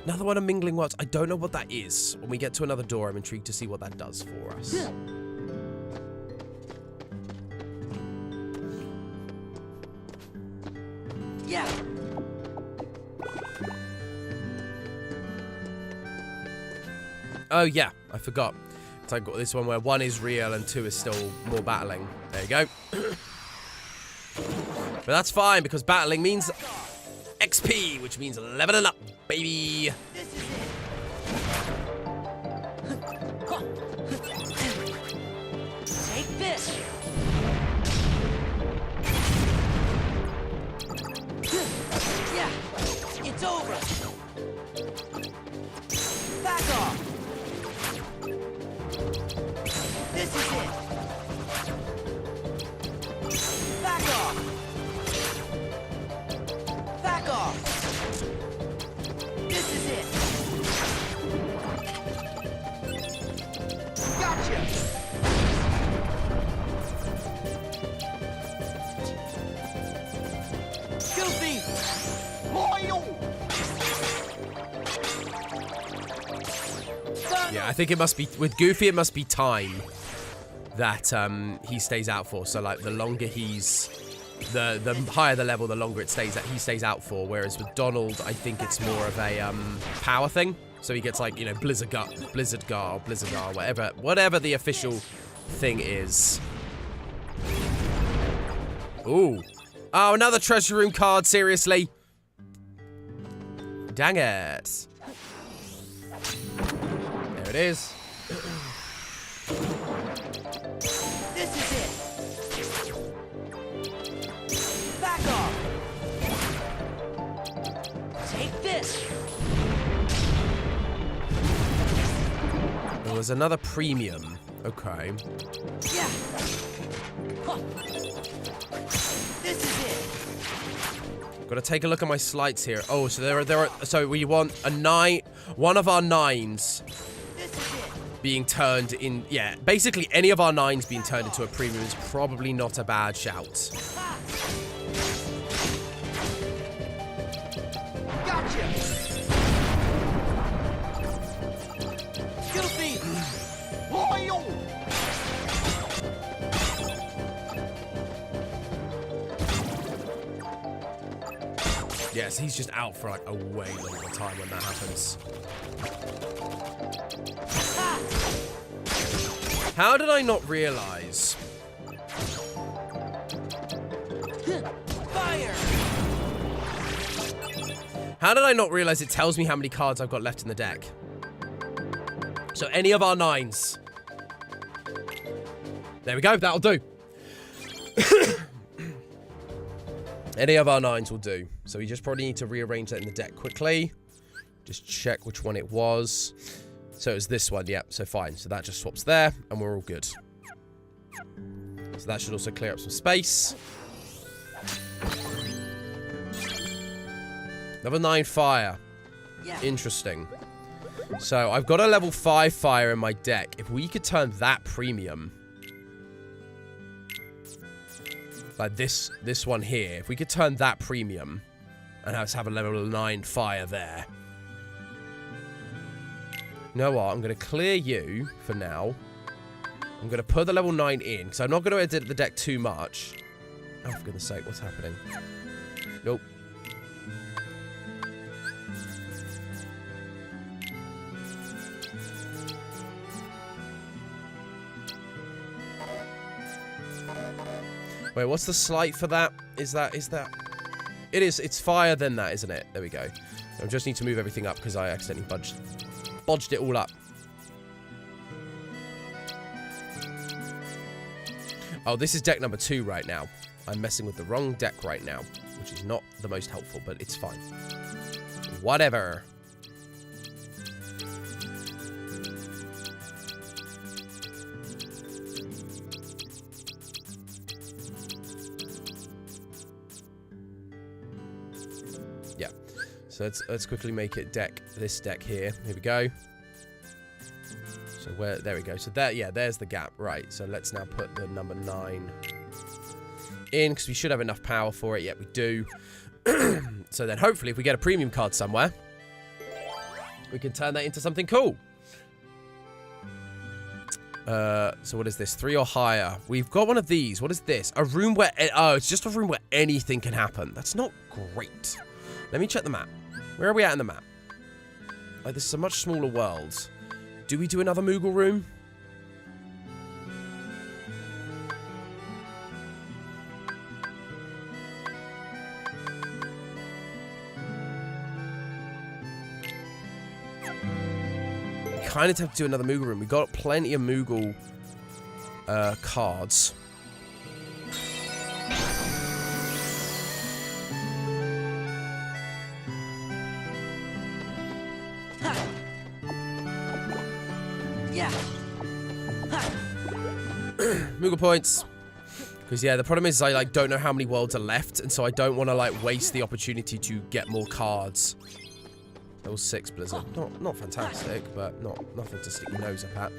Another one of Mingling Worlds. I don't know what that is. When we get to another door, I'm intrigued to see what that does for us. Yeah. Oh, yeah. I forgot. So I've got this one where 1 is real and 2 is still more battling. There you go. But that's fine, because battling means XP, which means leveling up, baby. This is it. Take this. Yeah, it's over. Back off. This is it. Back off. Back off. This is it. Gotcha. Goofy. Loyal. Yeah, I think it must be, with Goofy, it must be time that he stays out for. So, like, the longer he's, the higher the level, the longer it stays that he stays out for. Whereas with Donald, I think it's more of a power thing. So he gets, like, you know, Blizzard Gar, whatever the official thing is. Ooh. Oh, another treasure room card, seriously? Dang it. There it is. This is it. Back off. it. There was another premium. Okay. Yeah. Huh. This is it. Got to take a look at my slides here. Oh, so there are. So we want a 9. One of our 9s This is it. being turned in. Yeah, basically any of our 9s being turned into a premium is probably not a bad shout. Ha. Goofy! Loyal! Yes, he's just out for like a way longer time when that happens. How did I not realize? Fire! How did I not realize it tells me how many cards I've got left in the deck? So any of our 9s. There we go, that'll do. Any of our 9s will do. So we just probably need to rearrange that in the deck quickly. Just check which one it was. So it was this one, yeah, so fine. So that just swaps there, and we're all good. So that should also clear up some space. Level 9 fire. Yeah. Interesting. So I've got a level 5 fire in my deck. If we could turn that premium, like this one here, if we could turn that premium and have a level 9 fire there. You know what? I'm going to clear you for now. I'm going to put the level 9 in because I'm not going to edit the deck too much. Oh, for goodness sake, what's happening? Nope. Wait, what's the slight for that? Is that... It is. It's fire then that, isn't it? There we go. I just need to move everything up because I accidentally bodged it all up. Oh, this is deck number 2 right now. I'm messing with the wrong deck right now, which is not the most helpful, but it's fine. Whatever. Yeah. So let's quickly make it this deck here. Here we go. So there we go. So there's the gap. Right. So let's now put the number 9 in because we should have enough power for it. Yeah, we do. So then hopefully if we get a premium card somewhere, we can turn that into something cool. So what is this? 3 or higher. We've got one of these. What is this? A room where... Oh, it's just a room where anything can happen. That's not great. Let me check the map. Where are we at in the map? Like, this is a much smaller world. Do we do another Moogle room? We kind of have to do another Moogle room. We got plenty of Moogle cards. Moogle points. Because, yeah, the problem is I, like, don't know how many worlds are left, and so I don't want to, like, waste the opportunity to get more cards. Level 6 Blizzard. Not fantastic, but nothing to stick your nose up at.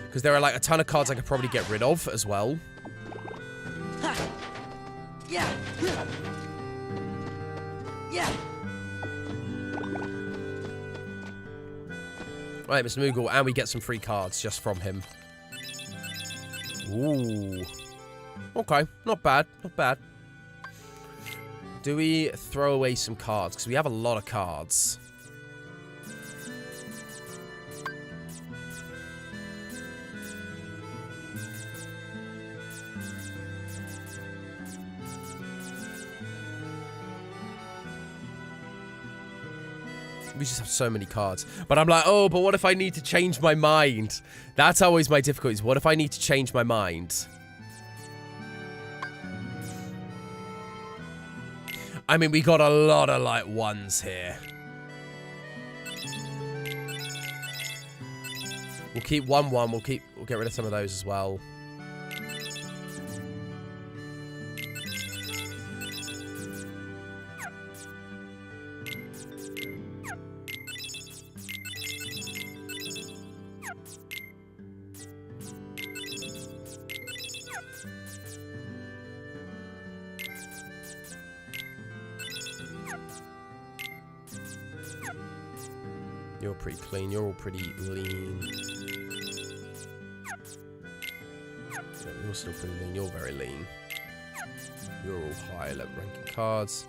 Because there are, like, a ton of cards I could probably get rid of as well. Yeah. Yeah. Right, Mr. Moogle, and we get some free cards just from him. Ooh. Okay, not bad, not bad. Do we throw away some cards? Because we have a lot of cards. We just have so many cards. But I'm like, oh, but what if I need to change my mind? That's always my difficulties. What if I need to change my mind? I mean, we got a lot of, like, 1s here. We'll keep 1-1. We'll get rid of some of those as well. You're pretty clean. You're all pretty lean. Yeah, you're still pretty lean. You're very lean. You're all high level ranking cards.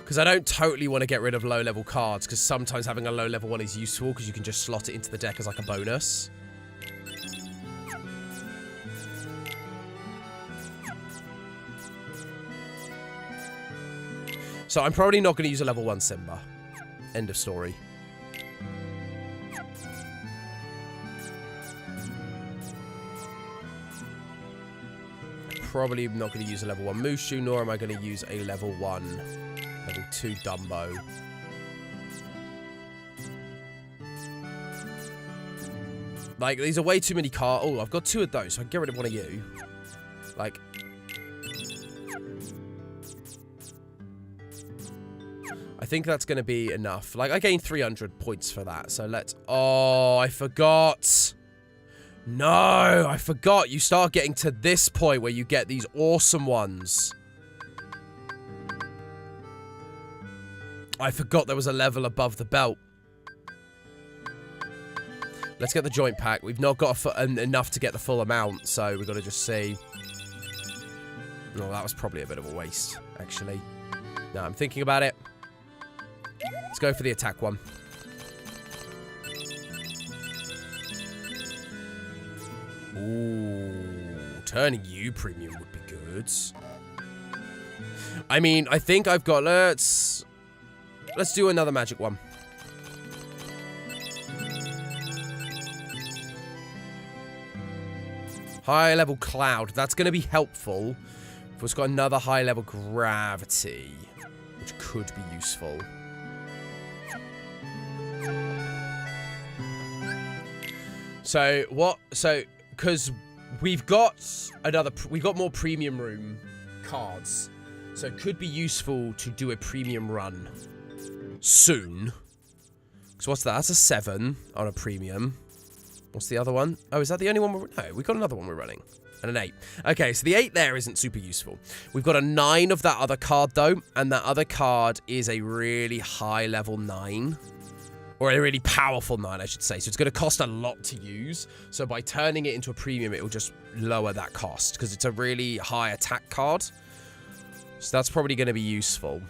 Because I don't totally want to get rid of low level cards, because sometimes having a low level one is useful because you can just slot it into the deck as like a bonus. So I'm probably not going to use a level 1 Simba. End of story. Probably not going to use a level 1 Mushu, nor am I going to use a level 1, level 2 Dumbo. Like, these are way too many cards. Oh, I've got 2 of those, so I can get rid of one of you. Like... I think that's going to be enough. Like, I gained 300 points for that, so let's... Oh, I forgot. No, I forgot. You start getting to this point where you get these awesome ones. I forgot there was a level above the belt. Let's get the joint pack. We've not got enough to get the full amount, so we've got to just see. Oh, that was probably a bit of a waste, actually. No, I'm thinking about it. Let's go for the attack one. Ooh, turning you premium would be good. I mean, I think I've got... Let's do another magic one. High level cloud. That's going to be helpful. If it's got another high level gravity, which could be useful. So what? So because we've got more premium room cards, so it could be useful to do a premium run soon. Because what's that? That's a 7 on a premium. What's the other one? Oh, is that the only one? No, we've got another one we're running. And an 8. Okay, so the 8 there isn't super useful. We've got a 9 of that other card, though. And that other card is a really high level 9. Or a really powerful 9, I should say. So it's going to cost a lot to use. So by turning it into a premium, it will just lower that cost. Because it's a really high attack card. So that's probably going to be useful.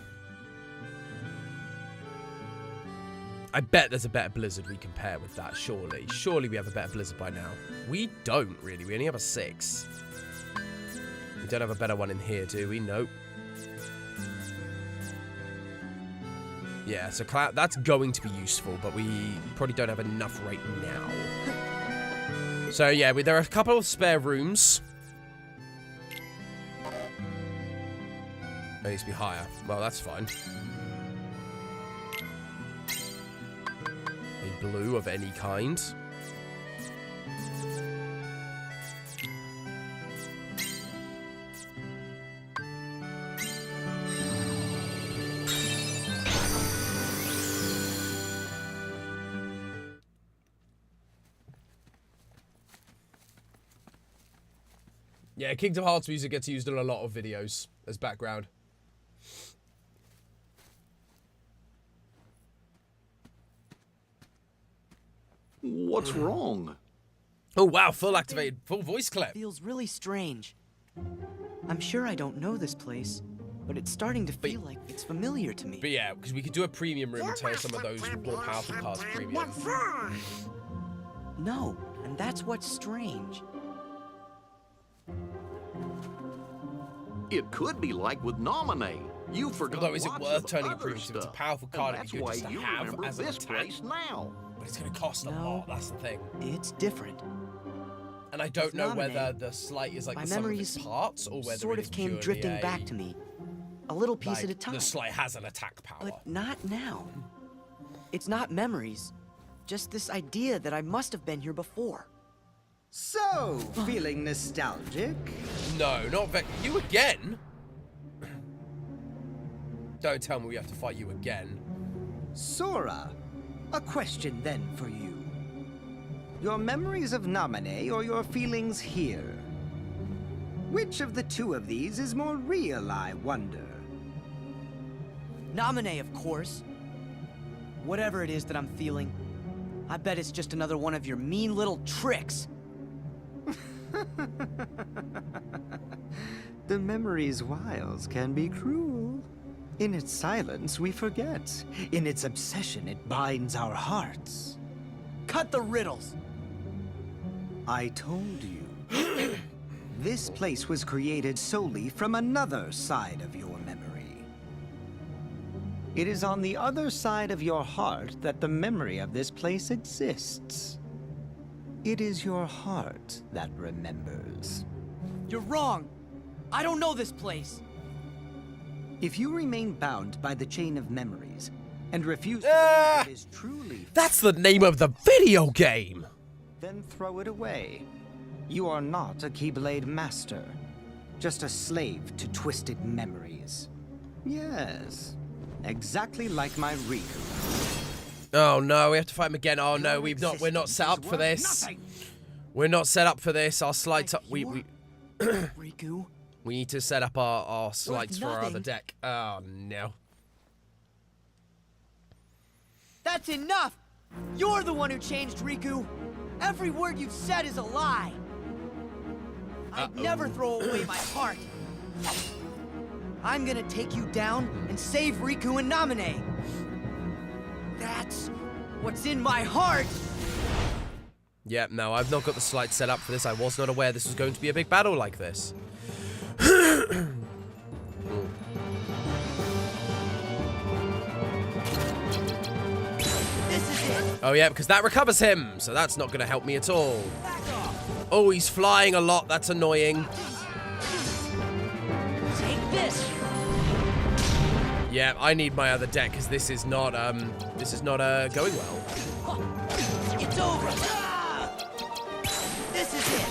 I bet there's a better Blizzard we can pair with that, surely. Surely we have a better Blizzard by now. We don't, really. We only have a 6. We don't have a better one in here, do we? Nope. Yeah, so that's going to be useful, but we probably don't have enough right now. So, yeah, there are a couple of spare rooms. It needs to be higher. Well, that's fine. A blue of any kind. Yeah, Kingdom Hearts music gets used in a lot of videos as background. What's wrong? Oh, wow, full activated, full voice clip. Feels really strange. I'm sure I don't know this place, but it's starting to feel like it's familiar to me. But yeah, because we could do a premium room and turn some of those more powerful cards premium. No, and that's what's strange. It could be like with Nominee. You forgot. Although, is it lots worth of turning a other premium? It's a stuff. powerful card. And It'd that's be good why just to you have remember as an this attack. place now. But it's going to cost a lot. That's the thing. It's different. And I don't know Nominee, whether the slight is like my the sum of its memories parts or whether sort it is of came purely drifting a back to me a little piece Like, at a time. the slide has an attack power. But not now. It's not memories. Just this idea that I must have been here before. So, feeling nostalgic? No, not you again? Don't tell me we have to fight you again. Sora, a question then for you. Your memories of Naminé or your feelings here? Which of the two of these is more real, I wonder? Naminé, of course. Whatever it is that I'm feeling, I bet it's just another one of your mean little tricks. The memory's wiles can be cruel. In its silence, we forget. In its obsession, it binds our hearts. Cut the riddles. I told you. This place was created solely from another side of your memory. It is on the other side of your heart that the memory of this place exists. It is your heart that remembers. You're wrong. I don't know this place. If you remain bound by the chain of memories and refuse to believe what is truly, That's the name of the video game! then throw it away. You are not a Keyblade master, just a slave to twisted memories. Yes, exactly like my Riku. Oh no, we have to fight him again. Oh no, we're not set up for this. We're not set up for this. Our slides up. Riku. We need to set up our slides for our other nothing. deck. Oh no. That's enough! You're the one who changed, Riku! Every word you've said is a lie! I'd never throw away my heart! I'm gonna take you down and save Riku and Naminé! That's what's in my heart! Yep, no, I've not got the slides set up for this. I was not aware this was going to be a big battle like this. This is it! Oh yeah, because that recovers him, so that's not going to help me at all. Back off! Oh, he's flying a lot. That's annoying. Take this! Yeah, I need my other deck because this is not going well. It's over! This is it!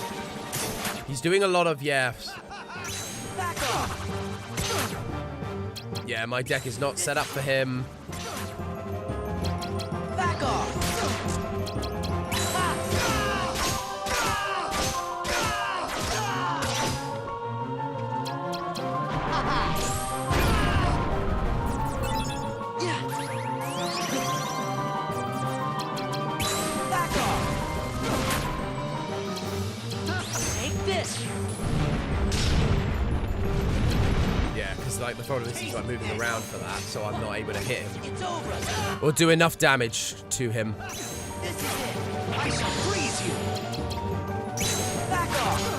He's doing a lot of Back off! yeah, my deck is not set up for him. Back off! Back off! Take this! Yeah, because like the problem is he's like moving around for that, so I'm not able to hit him It's over! or do enough damage to him. This is it! I shall freeze you! Back off!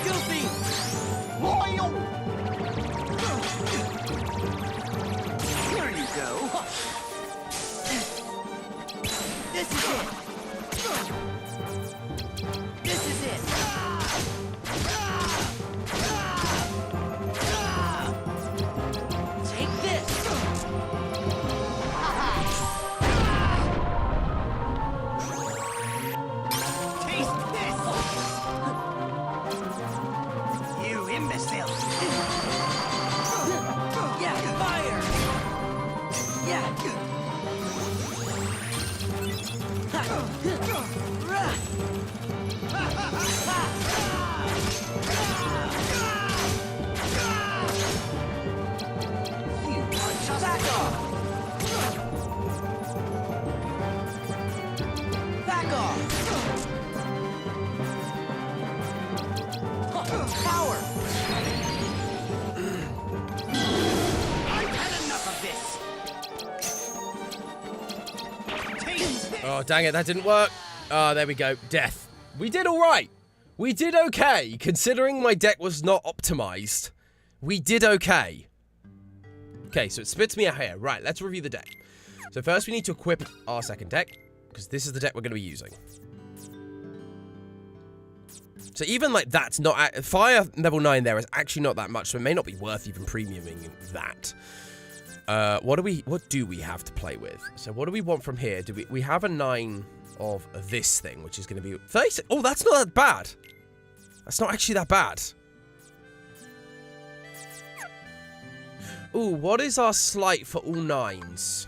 Goofy! Here you go. This is it! This is it! Take this! Taste this! You imbecile! Yeah, fire! Yeah! Back off! Back off! Power! I've had enough of this! Taste this! Oh, dang it, that didn't work. Oh, there we go. Death. We did all right. We did okay, considering my deck was not optimized. We did okay. Okay, so it spits me out here. Right, let's review the deck. So first we need to equip our second deck, because this is the deck we're going to be using. So even like that's not... Fire level 9 there is actually not that much, so it may not be worth even premiuming that. What do we have to play with? So what do we want from here? We have a 9 of this thing, which is going to be 36. Oh, that's not that bad. That's not actually that bad. Ooh, what is our slight for all 9s?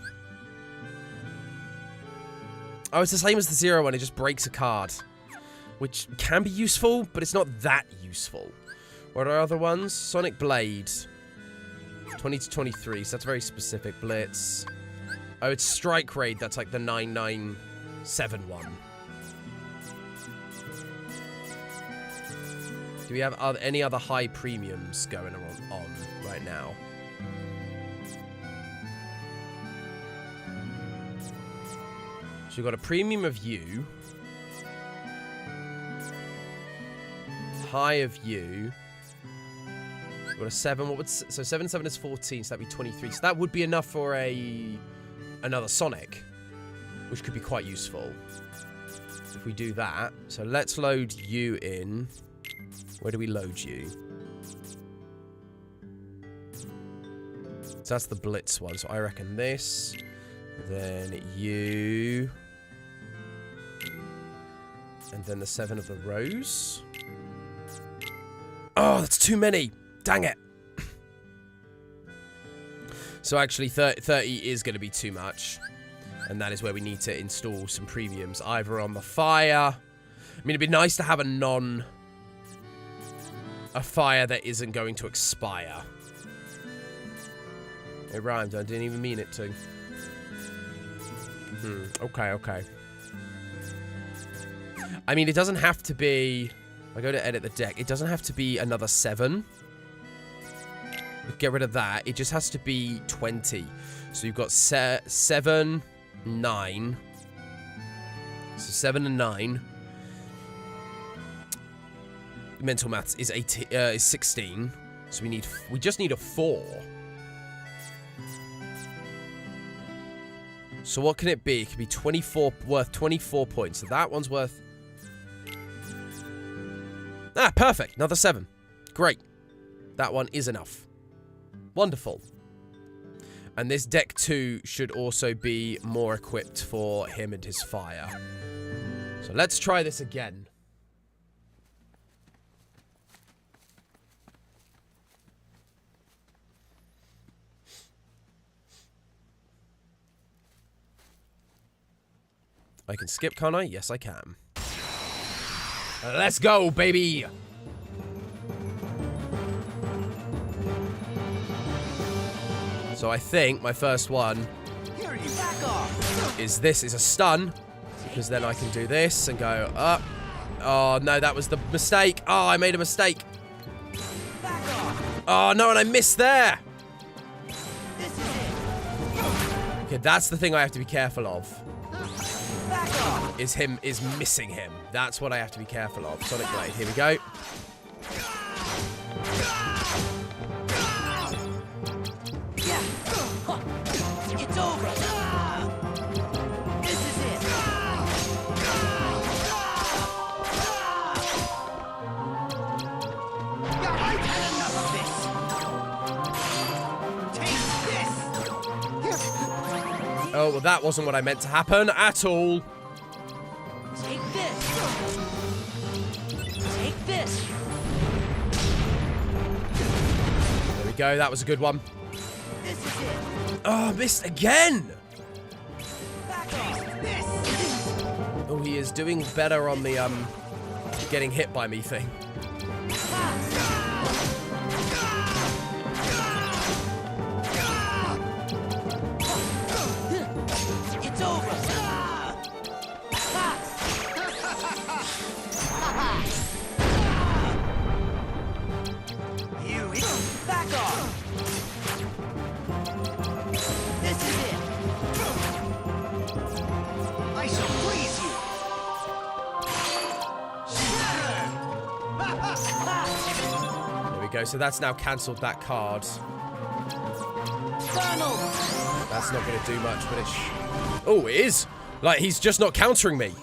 Oh, it's the same as the 0 one. It just breaks a card, which can be useful, but it's not that useful. What are other ones? Sonic Blade. 20 to 23, so that's very specific. Blitz. Oh, it's Strike Raid. That's like the 997 one. Do we have any other high premiums going on right now? So we've got a premium of you. High of you. We've got a 7. So 7 7 is 14, so that'd be 23. So that would be enough for another Sonic, which could be quite useful if we do that. So let's load you in. Where do we load you? So that's the Blitz one. So I reckon this. Then you. And then the 7 of the Rose. Oh, that's too many. Dang it. So actually 30 is going to be too much. And that is where we need to install some premiums. Either on the fire. I mean, it'd be nice to have a fire that isn't going to expire. It rhymed. I didn't even mean it to. Okay. I mean, it doesn't have to be... I go to edit the deck. It doesn't have to be another 7. Get rid of that. It just has to be 20. So you've got 7, 9. So 7 and 9. Mental maths is 16. So we just need a 4. So what can it be? It could be 24, worth 24 points. So that one's worth... Ah, perfect. Another 7. Great. That one is enough. Wonderful. And this deck 2 should also be more equipped for him and his fire. So let's try this again. I can skip, can't I? Yes, I can. Let's go, baby! So I think my first one is this. Is a stun. Because then I can do this and go up. Oh, no, that was the mistake. Oh, I made a mistake. Oh, no, and I missed there. Okay, that's the thing I have to be careful of. Is missing him. That's what I have to be careful of. Sonic Blade. Here we go. Yeah. It's over. This is it. I've had enough of this. Take this. Oh, well, that wasn't what I meant to happen at all. Take this. Take this. There we go. That was a good one. This is it. Oh, missed again. Back off. This. Oh, he is doing better on the getting hit by me thing. It's over. You back off. This is it. I shall freeze you. There we go. So that's now cancelled that card. Donald. That's not going to do much, but it's... Oh, it is. Like, he's just not countering me.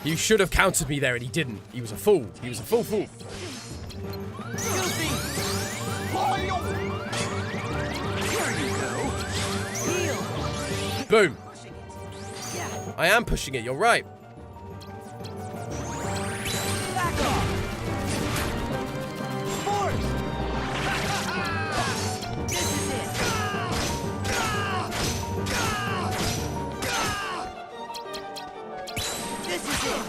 He should have countered me there, and he didn't. He was a fool. He was a fool. Filthy! Here you go. Heal. Boom. Yeah. I am pushing it. You're right. Back off. Force. This is it. This is it.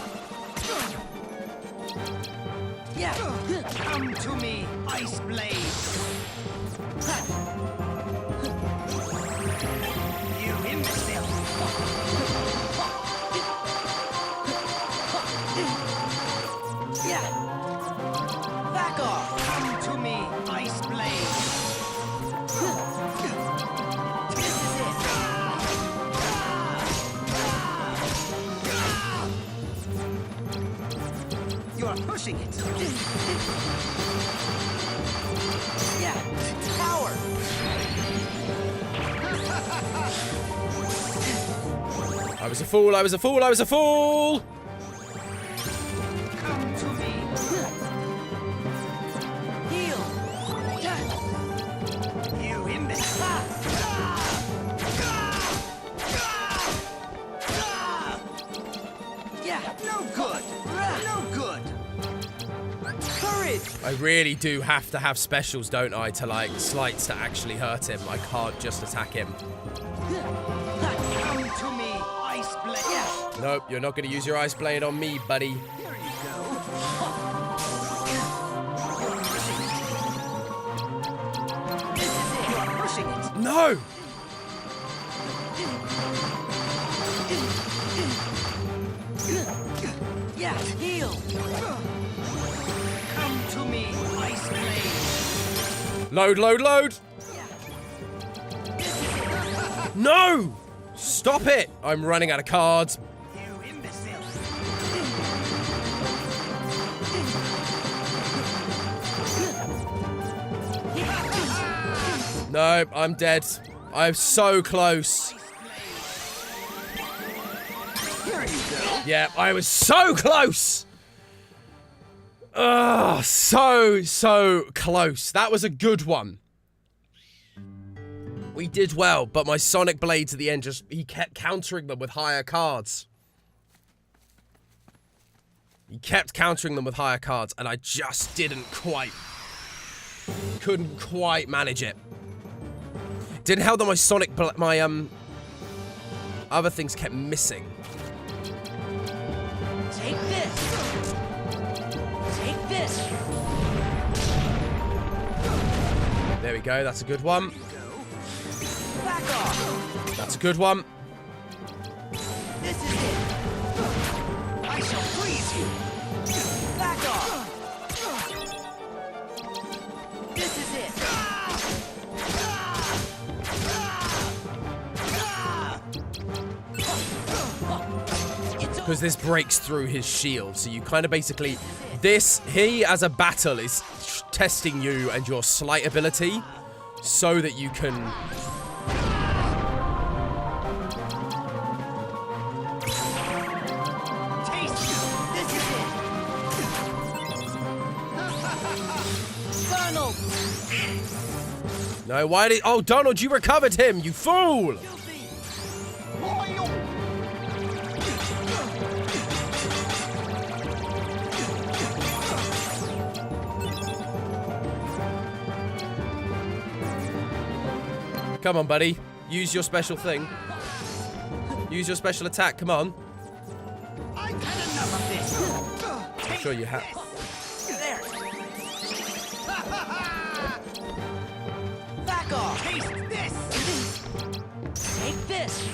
Yeah. Come to me, Ice Blade. You imbecile. Yeah. Back off. Come to me, Ice Blade. This is it. You're pushing it. Yeah. Power. I was a fool. I was a fool. I was a fool. Come to me. Heal. You imbecile. Yeah. No good. No good. Courage. I really do have to have specials, don't I, to like slights to actually hurt him. I can't just attack him. Come to me, Ice Blade. Yeah. Nope, you're not going to use your ice blade on me, buddy. Here you go. This is it. You're pushing it. No! Yeah. Heal. Come to me, Ice Blade. Load, load, load! Yeah. No! Stop it! I'm running out of cards. You imbecile. No, I'm dead. I'm so close. Here you go. Yeah, I was so close! Ugh, so close. That was a good one. We did well, but my Sonic Blades at the end he kept countering them with higher cards. He kept countering them with higher cards, and I just couldn't quite manage it. Didn't help that my other things kept missing. Take this. Take this. There we go, that's a good one. Back off. That's a good one. This is it. I shall freeze you. Back off. This is it. Because this breaks through his shield, so you kind of basically... He, as a battle, is testing you and your sleight ability so that you can... Taste. This is it. Donald. No, why did... Oh, Donald, you recovered him, you fool! Filthy. Come on, buddy. Use your special thing. Use your special attack, come on. I've had enough of this. I'm sure you have. There. Back off. Taste this. Take this.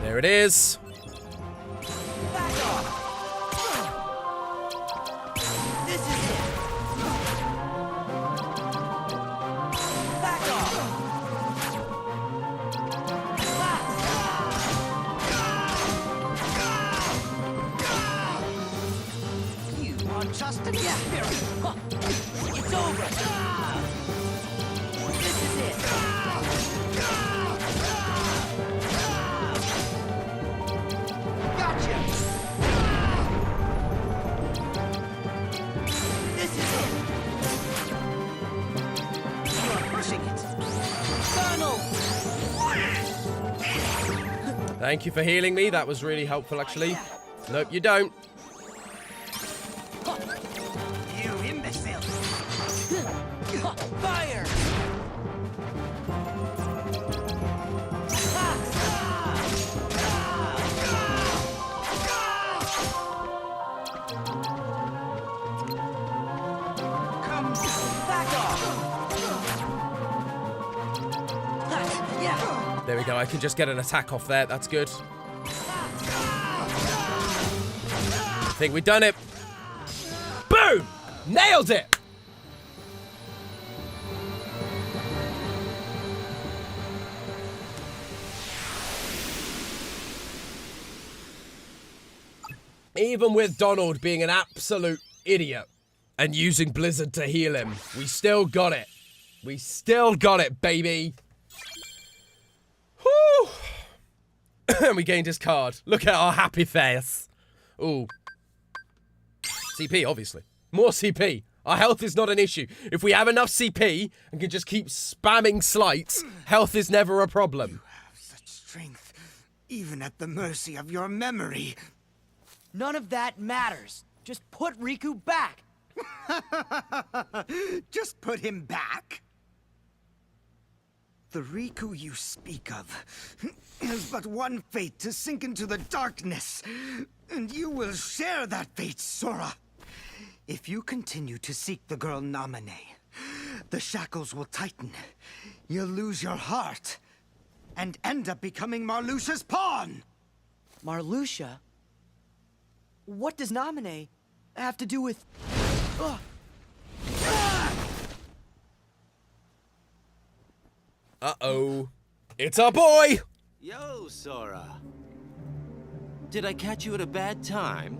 There it is. Back off. This is it. Back off. You are just an experiment. It's over. This is it. Thank you for healing me. That was really helpful, actually. Nope, you don't. You imbecile! Fire! Come Back off! Yeah! There we go. I can just get an attack off there. That's good. I think we've done it. Boom! Nailed it! Even with Donald being an absolute idiot and using Blizzard to heal him, we still got it. We still got it, baby. Whew. And we gained his card. Look at our happy face. Ooh. CP, obviously. More CP. Our health is not an issue. If we have enough CP and can just keep spamming slights, health is never a problem. You have such strength, even at the mercy of your memory. None of that matters. Just put Riku back. Just put him back? The Riku you speak of has but one fate, to sink into the darkness. And you will share that fate, Sora. If you continue to seek the girl Namine, the shackles will tighten. You'll lose your heart and end up becoming Marluxia's pawn. Marluxia? What does Namine have to do with... Uh-oh. It's our boy! Yo, Sora. Did I catch you at a bad time?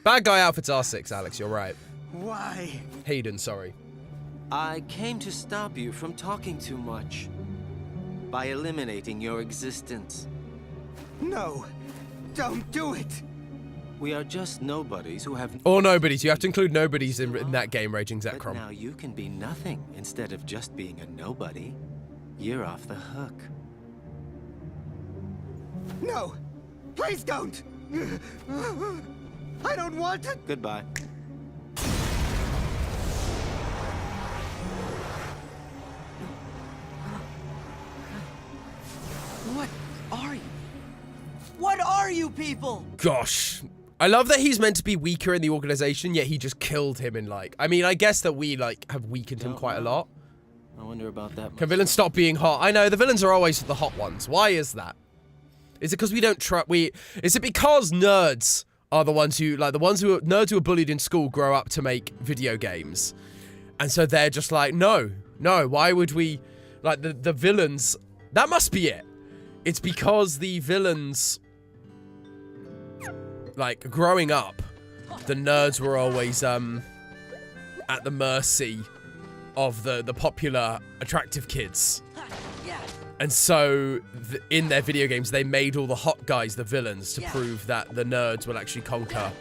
Bad guy outfits R6, Alex, you're right. Why? Hayden, sorry. I came to stop you from talking too much. By eliminating your existence. No, don't do it. We are just nobodies who have... Or nobodies. You have to include nobodies in that game, Raging But Zekrom. now you can be nothing instead of just being a nobody. You're off the hook. No, please don't. I don't want it. Goodbye. What are you? What are you people? Gosh. I love that he's meant to be weaker in the organization, yet he just killed him in, like... I mean, I guess that we, like, have weakened him quite a lot. I wonder about that. Can villains stop being hot? I know, the villains are always the hot ones. Why is that? Is it because we don't try... Is it because nerds are the ones who... Like, nerds who are bullied in school grow up to make video games. And so they're just like, no, why would we... Like, the villains... That must be it. It's because the villains... Like, growing up, the nerds were always, at the mercy of the popular, attractive kids. And so, in their video games, they made all the hot guys the villains to prove that the nerds will actually conquer.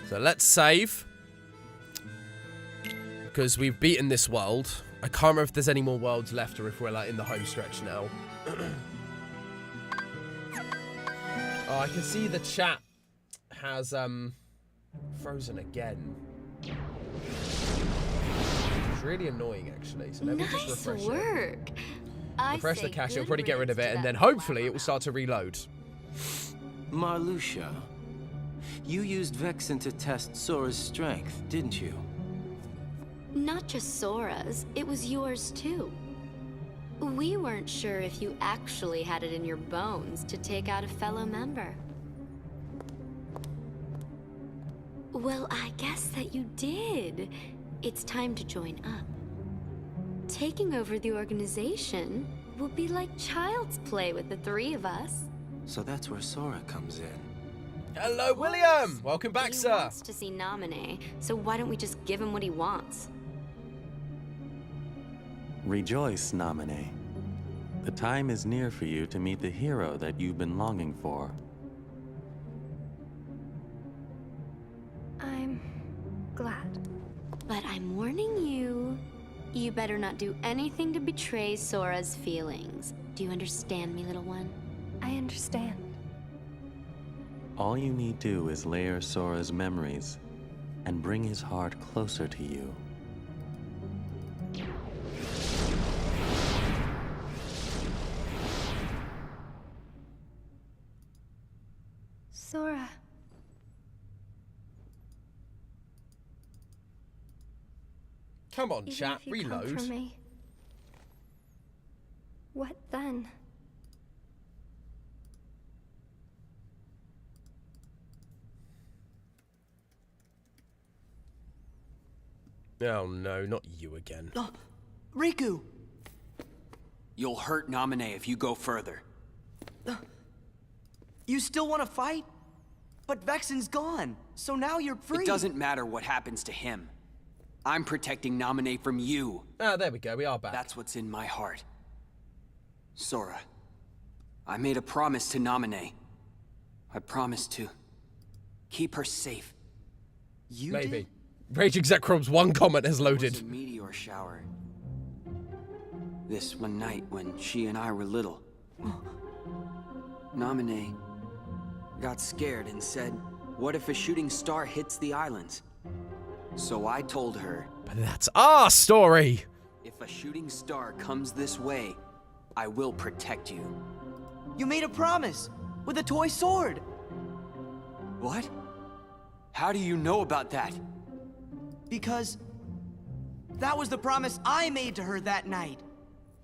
So let's save. Because we've beaten this world. I can't remember if there's any more worlds left or if we're like in the home stretch now. Oh, I can see the chat has frozen again. It's really annoying actually. So let me just refresh it. Refresh the cache, it'll probably get rid of it, and then hopefully it will start to reload. Marluxia, you used Vexen to test Sora's strength, didn't you? Not just Sora's, it was yours too. We weren't sure if you actually had it in your bones to take out a fellow member. Well, I guess that you did. It's time to join up. Taking over the organization will be like child's play with the three of us. So that's where Sora comes in. Hello, William! Welcome back, He sir. wants to see Namine, so why don't we just give him what he wants? Rejoice, Namine. The time is near for you to meet the hero that you've been longing for. I'm glad. But I'm warning you. You better not do anything to betray Sora's feelings. Do you understand me, little one? I understand. All you need do is layer Sora's memories and bring his heart closer to you. Sora. Come on, Even chat, if you come reload. for me, what then? Oh no, not you again. Riku! You'll hurt Naminé if you go further. You still want to fight? But Vexen's gone, so now you're free. It doesn't matter what happens to him. I'm protecting Naminé from you. Ah, there we go, we are back. That's what's in my heart. Sora, I made a promise to Naminé. I promised to keep her safe. You Maybe. did? Rage Execrom's one comment has It was loaded. a meteor shower. This one night when she and I were little. Naminé got scared and said, what if a shooting star hits the islands? So I told her, But that's our story! if a shooting star comes this way, I will protect you. You made a promise with a toy sword. What? How do you know about that? Because that was the promise I made to her that night.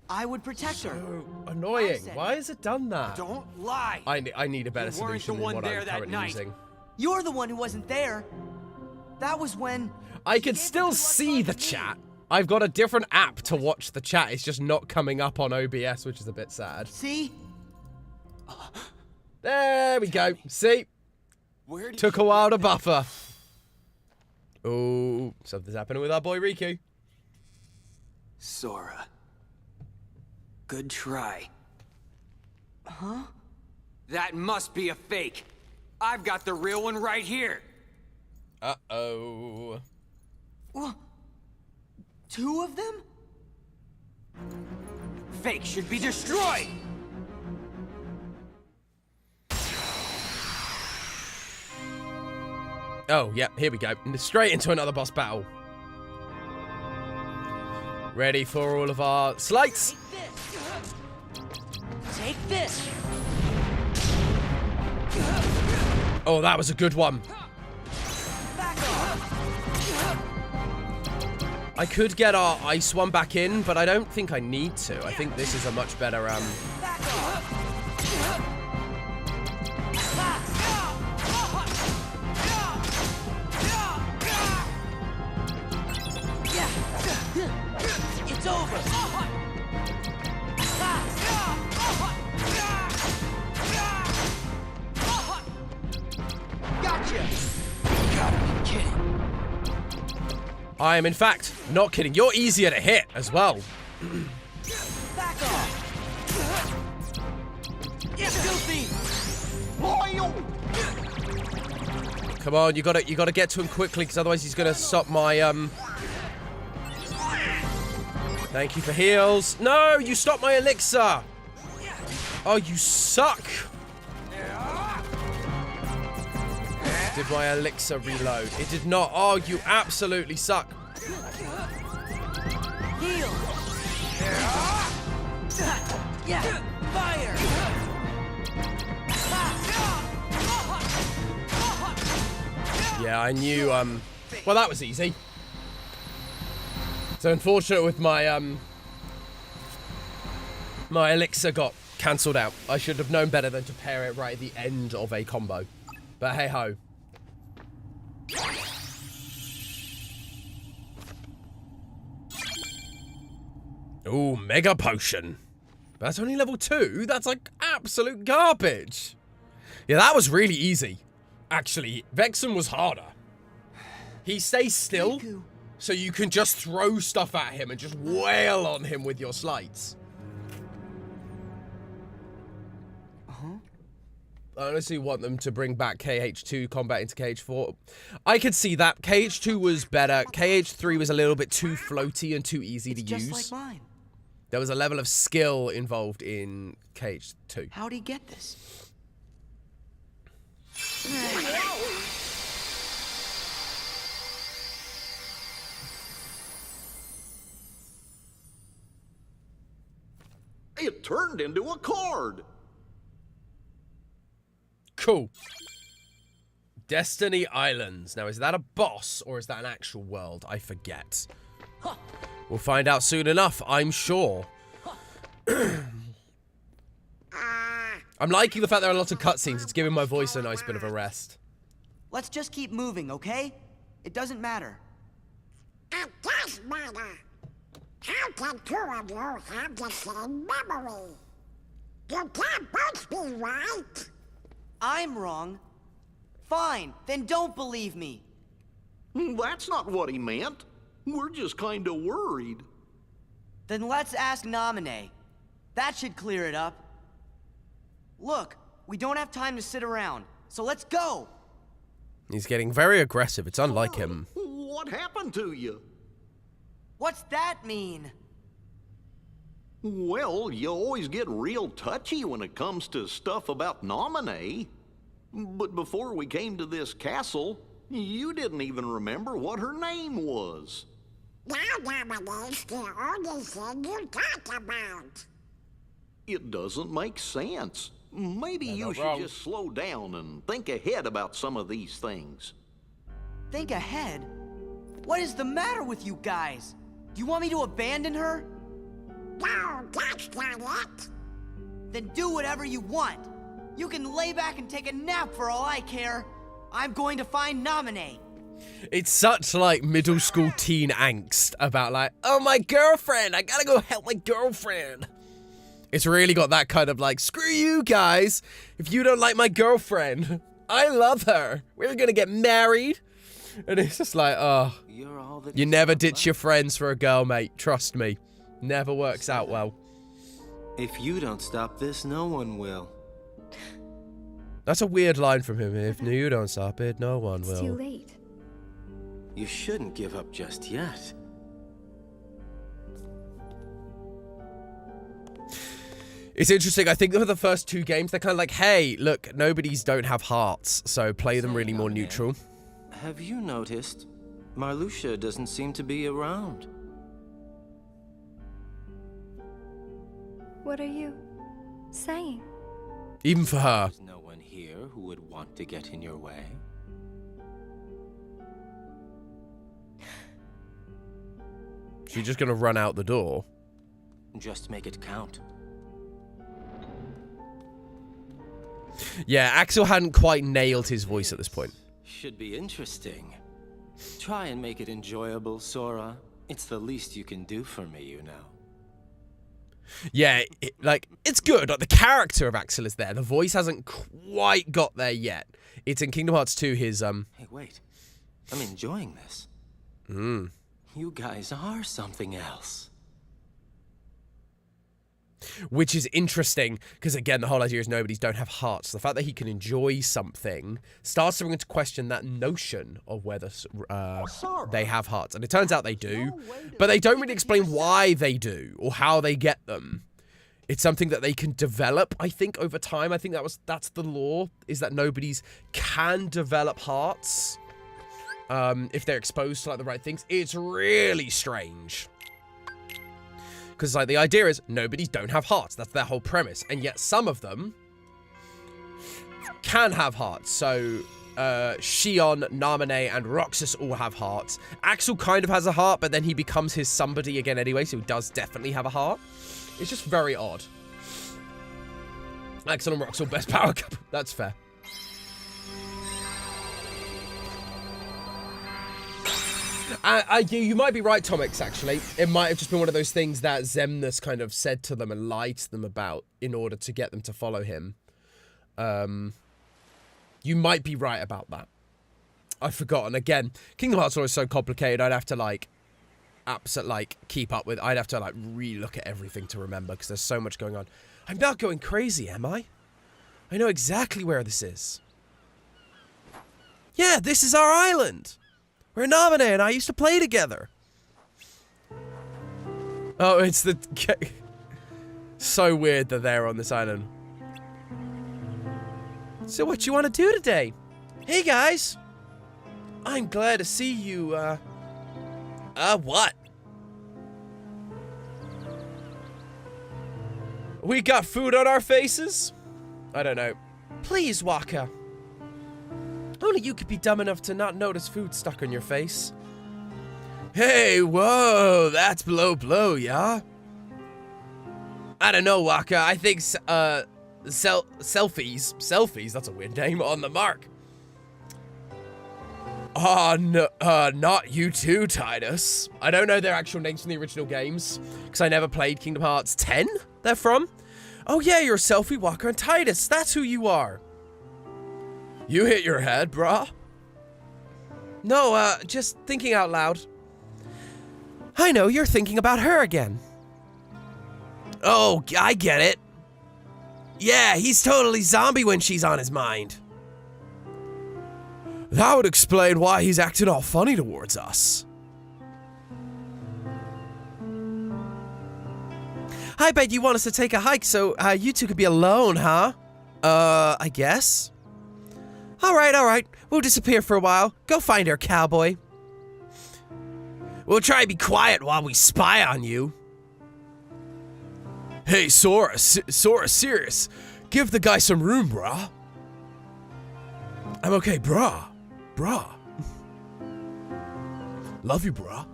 I would protect her. So annoying. I said- Why has it done that? Don't lie! I need a better You weren't solution the than one what there I'm that currently night. using. You're the one who wasn't there. That was when... I she can gave the still good luck see charm the to me. chat. I've got a different app to watch the chat. It's just not coming up on OBS, which is a bit sad. See? There we go. See? Where did Took a you while to get that? buffer. Oh, something's happening with our boy Riku. Sora. Good try. Huh? That must be a fake. I've got the real one right here. Uh-oh. Well, two of them? Fake should be destroyed. Oh, yeah, here we go. Straight into another boss battle. Ready for all of our slights? Take this. Oh, that was a good one. Back off. I could get our ice one back in, but I don't think I need to. I think this is a much better, Back off. It's over. Gotcha. You gotta be kidding. I am, in fact, not kidding. You're easier to hit as well. Back off. Yeah, filthy. Come on, you gotta get to him quickly, because otherwise he's gonna stop my Thank you for heals. No, you stopped my elixir. Oh, you suck. Did my elixir reload? It did not. Oh, you absolutely suck. Heal. Yeah, fire. Yeah, I knew, well, that was easy. So unfortunate with my, my elixir got cancelled out. I should have known better than to pair it right at the end of a combo. But hey ho. Ooh, Mega Potion. But that's only level 2? That's like absolute garbage. Yeah, that was really easy. Actually, Vexen was harder. He stays still, Riku. so you can just throw stuff at him and just wail on him with your slides. I honestly want them to bring back KH2 combat into KH4. I could see that. KH2 was better. KH3 was a little bit too floaty and too easy to Just use. like mine. There was a level of skill involved in KH2. How'd he get this? It turned into a card. Cool. Destiny Islands. Now, is that a boss or is that an actual world? I forget. We'll find out soon enough, I'm sure. I'm liking the fact there are lots of cutscenes. It's giving my voice a nice bit of a rest. Let's just keep moving, okay? It doesn't matter. It does matter. How can two of you have the same memory? You can't both be right. I'm wrong. Fine, then don't believe me. That's not what he meant. We're just kind of worried. Then let's ask Naminé. That should clear it up. Look, we don't have time to sit around, so let's go! He's getting very aggressive. It's unlike him. What happened to you? What's that mean? Well, you always get real touchy when it comes to stuff about Naminé. But before we came to this castle, you didn't even remember what her name was. Now Naminé's the only thing you talk about. It doesn't make sense. Maybe you should wrong. just slow down and think ahead about some of these things. Think ahead? What is the matter with you guys? Do you want me to abandon her? No, that's not it. Then do whatever you want. You can lay back and take a nap for all I care. I'm going to find Naminé. It's such like middle school teen angst about like, oh, my girlfriend, I gotta go help my girlfriend. It's really got that kind of like, screw you guys. If you don't like my girlfriend, I love her. We're gonna get married. And it's just like, oh, you never ditch your friends for a girl, mate. Trust me. Never works out well. If you don't stop this, no one will. That's a weird line from him. If you don't stop it, no one will. It's too late. You shouldn't give up just yet. It's interesting. I think for the first two games, they're kind of like, hey, look, nobody's don't have hearts, so play them really more neutral. Have you noticed? Marluxia doesn't seem to be around. What are you saying? Even for her. There's no one here who would want to get in your way. She's just gonna run out the door. Just make it count. Yeah, Axel hadn't quite nailed his voice at this point. Should be interesting. Try and make it enjoyable, Sora. It's the least you can do for me, you know. Yeah, it's good. Like, the character of Axel is there. The voice hasn't quite got there yet. It's in Kingdom Hearts 2, his, Hey, wait. I'm enjoying this. You guys are something else. Which is interesting, because again, the whole idea is nobody's don't have hearts. The fact that he can enjoy something starts to bring into question that notion of whether they have hearts. And it turns out they do, but they don't really explain why they do or how they get them. It's something that they can develop, I think, over time. I think that's the law, is that nobody's can develop hearts if they're exposed to like the right things. It's really strange. Because, like, the idea is nobody's don't have hearts. That's their whole premise. And yet some of them can have hearts. So, Shion, Naminé, and Roxas all have hearts. Axel kind of has a heart, but then he becomes his somebody again anyway, so he does definitely have a heart. It's just very odd. Axel and Roxas, best power couple. That's fair. You might be right, Tomix, actually. It might have just been one of those things that Xemnas kind of said to them and lied to them about in order to get them to follow him. You might be right about that. I've forgotten. Again, Kingdom Hearts is so complicated, I'd have to, keep up with... I'd have to, re-look at everything to remember, because there's so much going on. I'm not going crazy, am I? I know exactly where this is. Yeah, this is our island. Where Navane and I used to play together. Oh, it's the... So weird that they're on this island. So what you want to do today? Hey, guys. I'm glad to see you, what? We got food on our faces? I don't know. Please, Waka. Only you could be dumb enough to not notice food stuck on your face. Hey, whoa, that's blow, yeah? I don't know, Waka. I think, selfies, that's a weird name, on the mark. Oh, no, not you too, Titus. I don't know their actual names from the original games, because I never played Kingdom Hearts 10, they're from. Oh yeah, you're Selfie, Waka, and Titus, that's who you are. You hit your head, brah? No, just thinking out loud. I know, you're thinking about her again. Oh, I get it. Yeah, he's totally zombie when she's on his mind. That would explain why he's acting all funny towards us. I bet you want us to take a hike so you two could be alone, huh? I guess. Alright. We'll disappear for a while. Go find her, cowboy. We'll try to be quiet while we spy on you. Hey, Sora, serious. Give the guy some room, brah. I'm okay, brah. Love you, brah.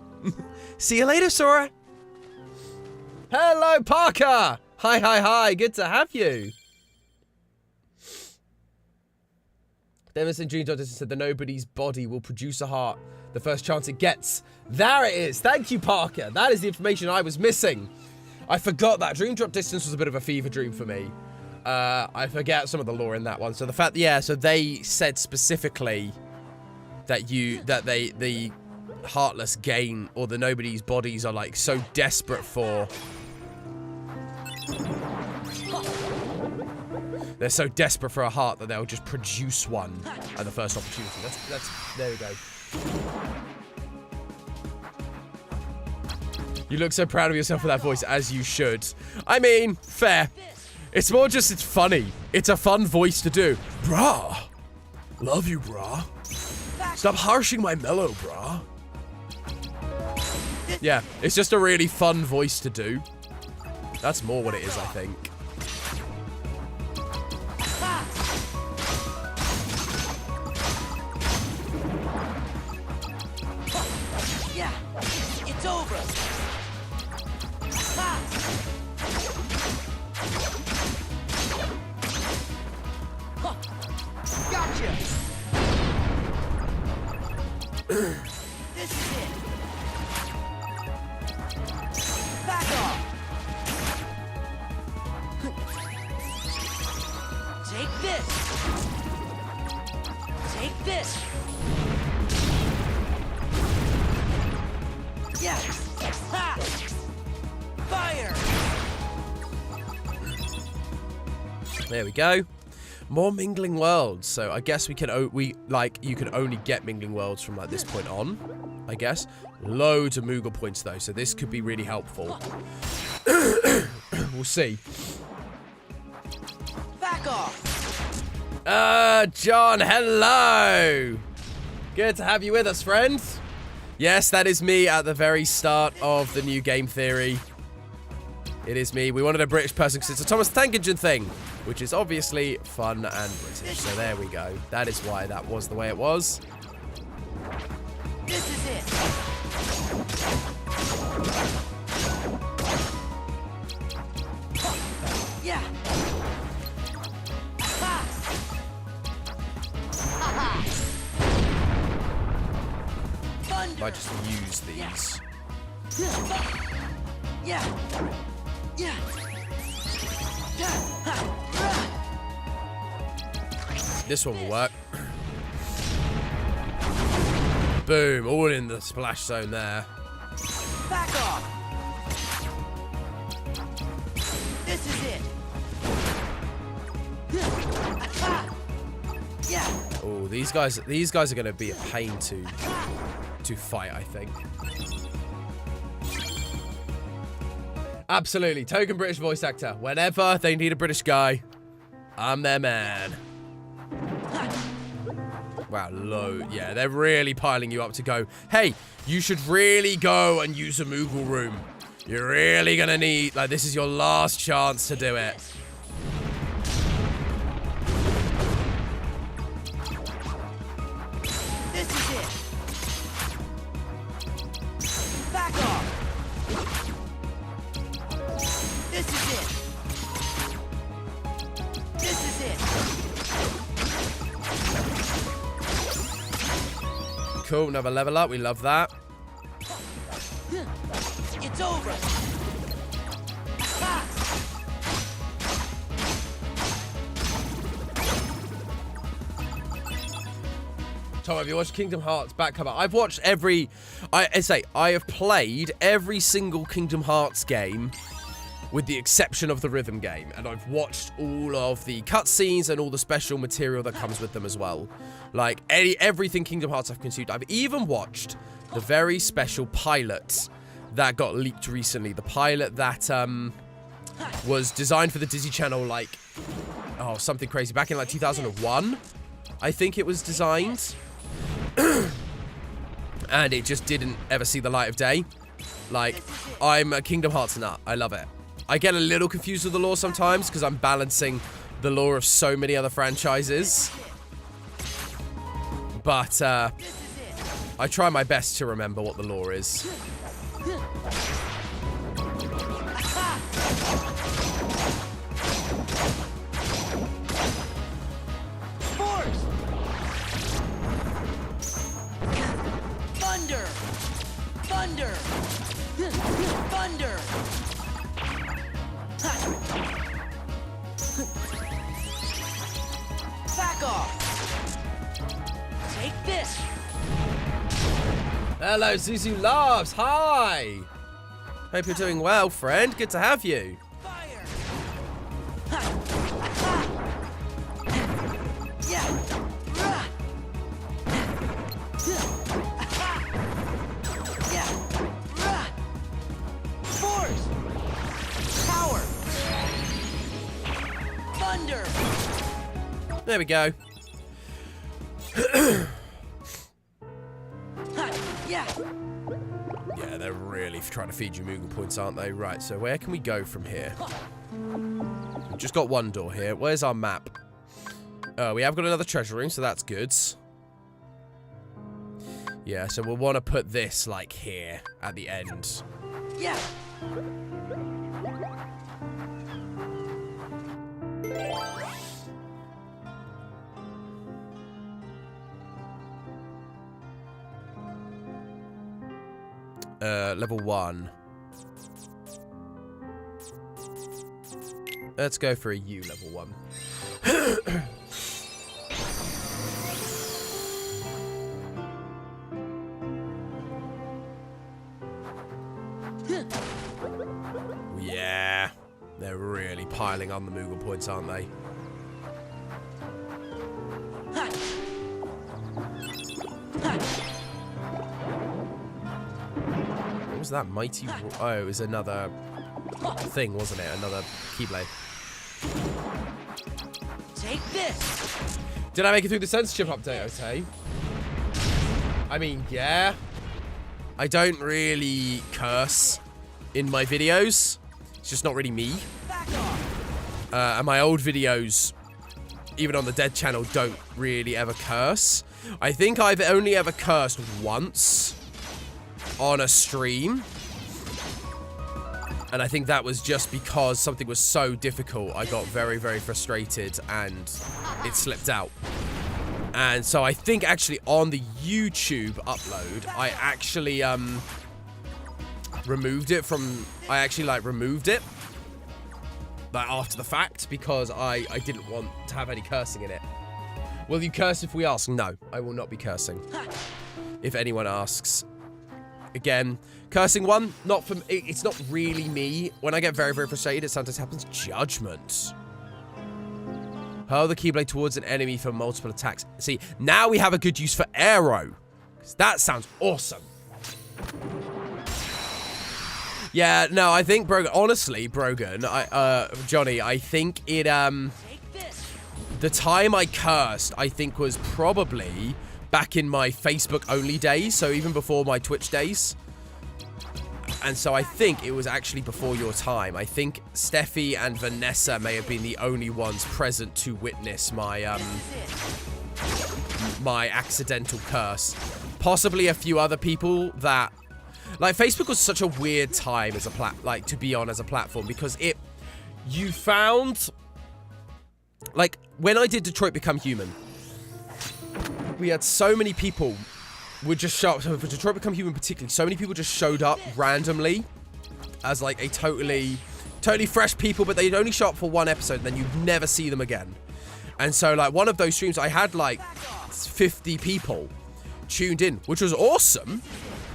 See you later, Sora. Hello, Parker. Hi. Good to have you. Emerson Dream Doctor said the nobody's body will produce a heart the first chance it gets. There it is. Thank you, Parker. That is the information I was missing. I forgot that. Dream Drop Distance was a bit of a fever dream for me. I forget some of the lore in that one. So the fact, yeah, so they said specifically that the Heartless gain, or the nobody's bodies are like so desperate for... They're so desperate for a heart that they'll just produce one at the first opportunity. That's there we go. You look so proud of yourself with that voice, as you should. I mean, fair. It's more just, it's funny. It's a fun voice to do. Brah. Love you, brah. Stop harshing my mellow, brah. Yeah, it's just a really fun voice to do. That's more what it is, I think. Yeah, it's over. Gotcha. This is it. Back off. Take this. Take this. Yeah. Ha. Fire. There we go. More mingling worlds. So I guess we can you can only get mingling worlds from like this point on. I guess. Loads of Moogle points though, so this could be really helpful. We'll see. Back off. John, hello. Good to have you with us, friend. Yes, that is me at the very start of the new game theory. It is me. We wanted a British person because it's a Thomas Tank Engine thing, which is obviously fun and British. So there we go. That is why that was the way it was. This is it. Yeah. Ha. Ha. Might just use these. Yeah. Yeah. This one will work. Boom, all in the splash zone there. Back off. This is it. these guys are going to be a pain to fight, I think. Absolutely. Token British voice actor. Whenever they need a British guy, I'm their man. Wow, low. Yeah, they're really piling you up to go, hey, you should really go and use a Moogle room. You're really gonna need, like, this is your last chance to do it. This is it. Back off. This is it. This is it. Cool, another level up. We love that. It's over. Tom, have you watched Kingdom Hearts back cover? I've watched I have played every single Kingdom Hearts game with the exception of the rhythm game, and I've watched all of the cutscenes and all the special material that comes with them as well. Like everything Kingdom Hearts I've consumed. I've even watched the very special pilot that got leaked recently. The pilot that was designed for the Disney Channel, like, oh, something crazy. Back in like 2001, I think it was designed. And it just didn't ever see the light of day. Like, I'm a Kingdom Hearts nut. I love it. I get a little confused with the lore sometimes because I'm balancing the lore of so many other franchises. But I try my best to remember what the lore is. Force! Thunder! Thunder! Thunder! Back off! Take this! Hello, Zuzu Loves. Hi! Hope you're doing well, friend. Good to have you. Fire! Yeah! Yeah! Force! Power! Thunder! There we go. Yeah! Yeah, they're really trying to feed you Moogle points, aren't they? Right, so where can we go from here? We've just got one door here. Where's our map? Oh, we have got another treasure room, so that's good. Yeah, so we'll want to put this, like, here at the end. Yeah! Level 1. Let's go for a U level 1. Yeah. They're really piling on the Moogle points, aren't they? What was that mighty? Oh, it was another thing, wasn't it? Another Keyblade. Take this! Did I make it through the censorship update, Ote? I mean, yeah. I don't really curse in my videos. It's just not really me. And my old videos, even on the Dead channel, don't really ever curse. I think I've only ever cursed once on a stream. And I think that was just because something was so difficult. I got very, very frustrated and it slipped out. And so I think actually on the YouTube upload, I actually removed it from... I actually, like, removed it. Like, after the fact, because I didn't want to have any cursing in it. Will you curse if we ask? No, I will not be cursing. If anyone asks. Again, cursing one, not from... It's not really me. When I get very, very frustrated, it sometimes happens. Judgment. Hurl the Keyblade towards an enemy for multiple attacks. See, now we have a good use for arrow. 'Cause that sounds awesome. Yeah, no, I think Brogan, honestly, Brogan, Johnny, I think it, the time I cursed, I think was probably back in my Facebook only days, so even before my Twitch days. And so I think it was actually before your time. I think Steffi and Vanessa may have been the only ones present to witness my, my accidental curse. Possibly a few other people that... Like, Facebook was such a weird time as a to be on as a platform, because you found, like, when I did Detroit Become Human, we had so many people would just show up, so for Detroit Become Human particularly, so many people just showed up randomly as, like, a totally fresh people, but they'd only show up for one episode, and then you'd never see them again. And so, like, one of those streams, I had, like, 50 people tuned in, which was awesome.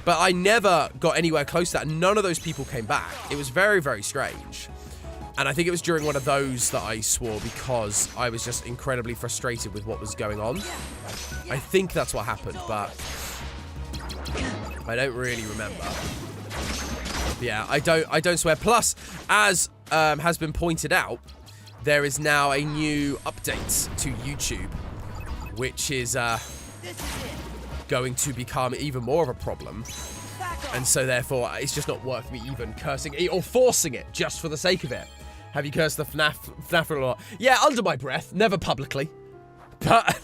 But I never got anywhere close to that. None of those people came back. It was very, very strange. And I think it was during one of those that I swore, because I was just incredibly frustrated with what was going on. I think that's what happened, but I don't really remember. But yeah, I don't swear. Plus, as has been pointed out, there is now a new update to YouTube, which is going to become even more of a problem, and so therefore it's just not worth me even cursing it or forcing it just for the sake of it. Have you cursed the FNAF a lot? Yeah, under my breath, never publicly, but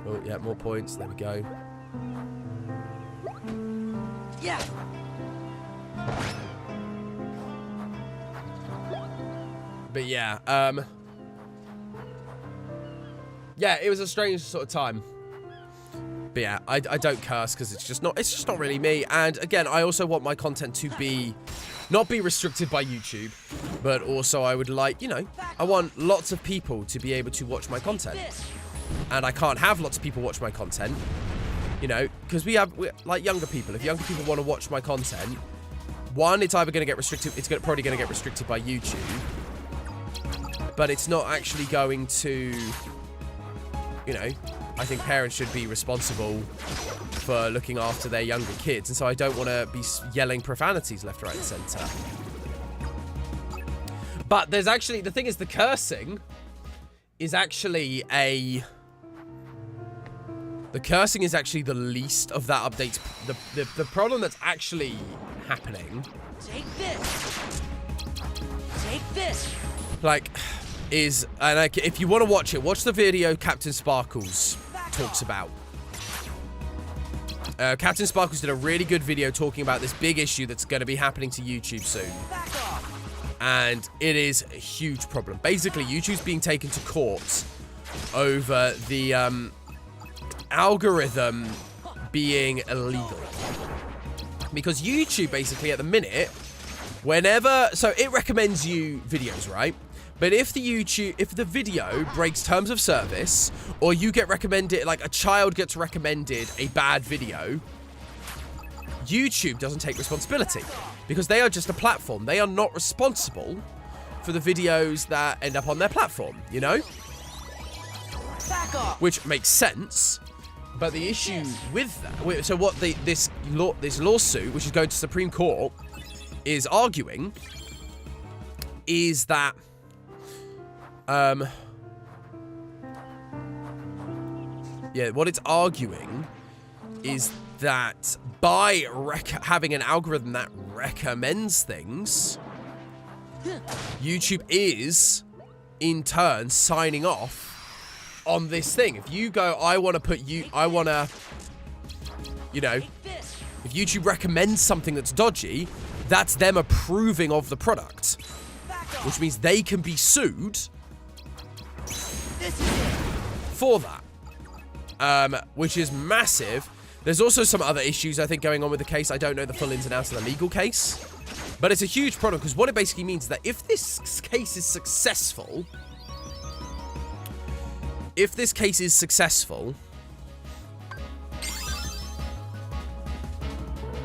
oh yeah, more points, there we go. Yeah. But yeah, yeah, it was a strange sort of time. But yeah, I don't curse because it's just not really me. And again, I also want my content to not be restricted by YouTube, but also I would like, you know, I want lots of people to be able to watch my content. And I can't have lots of people watch my content, you know, because we're like younger people. If younger people want to watch my content, one, it's either going to get restricted, probably going to get restricted by YouTube, but it's not actually going to, you know, I think parents should be responsible for looking after their younger kids, and so I don't want to be yelling profanities left, right, and centre. But there's actually, the thing is, the cursing is actually the least of that update. The problem that's actually happening, Take this. Take this. like, is, and like, if you want to watch it, watch the video Captain Sparkles talks about. Captain Sparkles did a really good video talking about this big issue that's going to be happening to YouTube soon. And it is a huge problem. Basically, YouTube's being taken to court over the algorithm being illegal. Because YouTube, basically, at the minute, so it recommends you videos, right? But if the video breaks terms of service, or you get recommended, like a child gets recommended a bad video, YouTube doesn't take responsibility, because they are just a platform. They are not responsible for the videos that end up on their platform, you know? Which makes sense. But the issue with that, so what this lawsuit, which is going to Supreme Court, is arguing, is that what it's arguing is that by having an algorithm that recommends things, YouTube is, in turn, signing off on this thing. If you go, you know, if YouTube recommends something that's dodgy, that's them approving of the product, which means they can be sued for that, which is massive. There's also some other issues, I think, going on with the case. I don't know the full ins and outs of the legal case, but it's a huge problem, because what it basically means is that if this case is successful,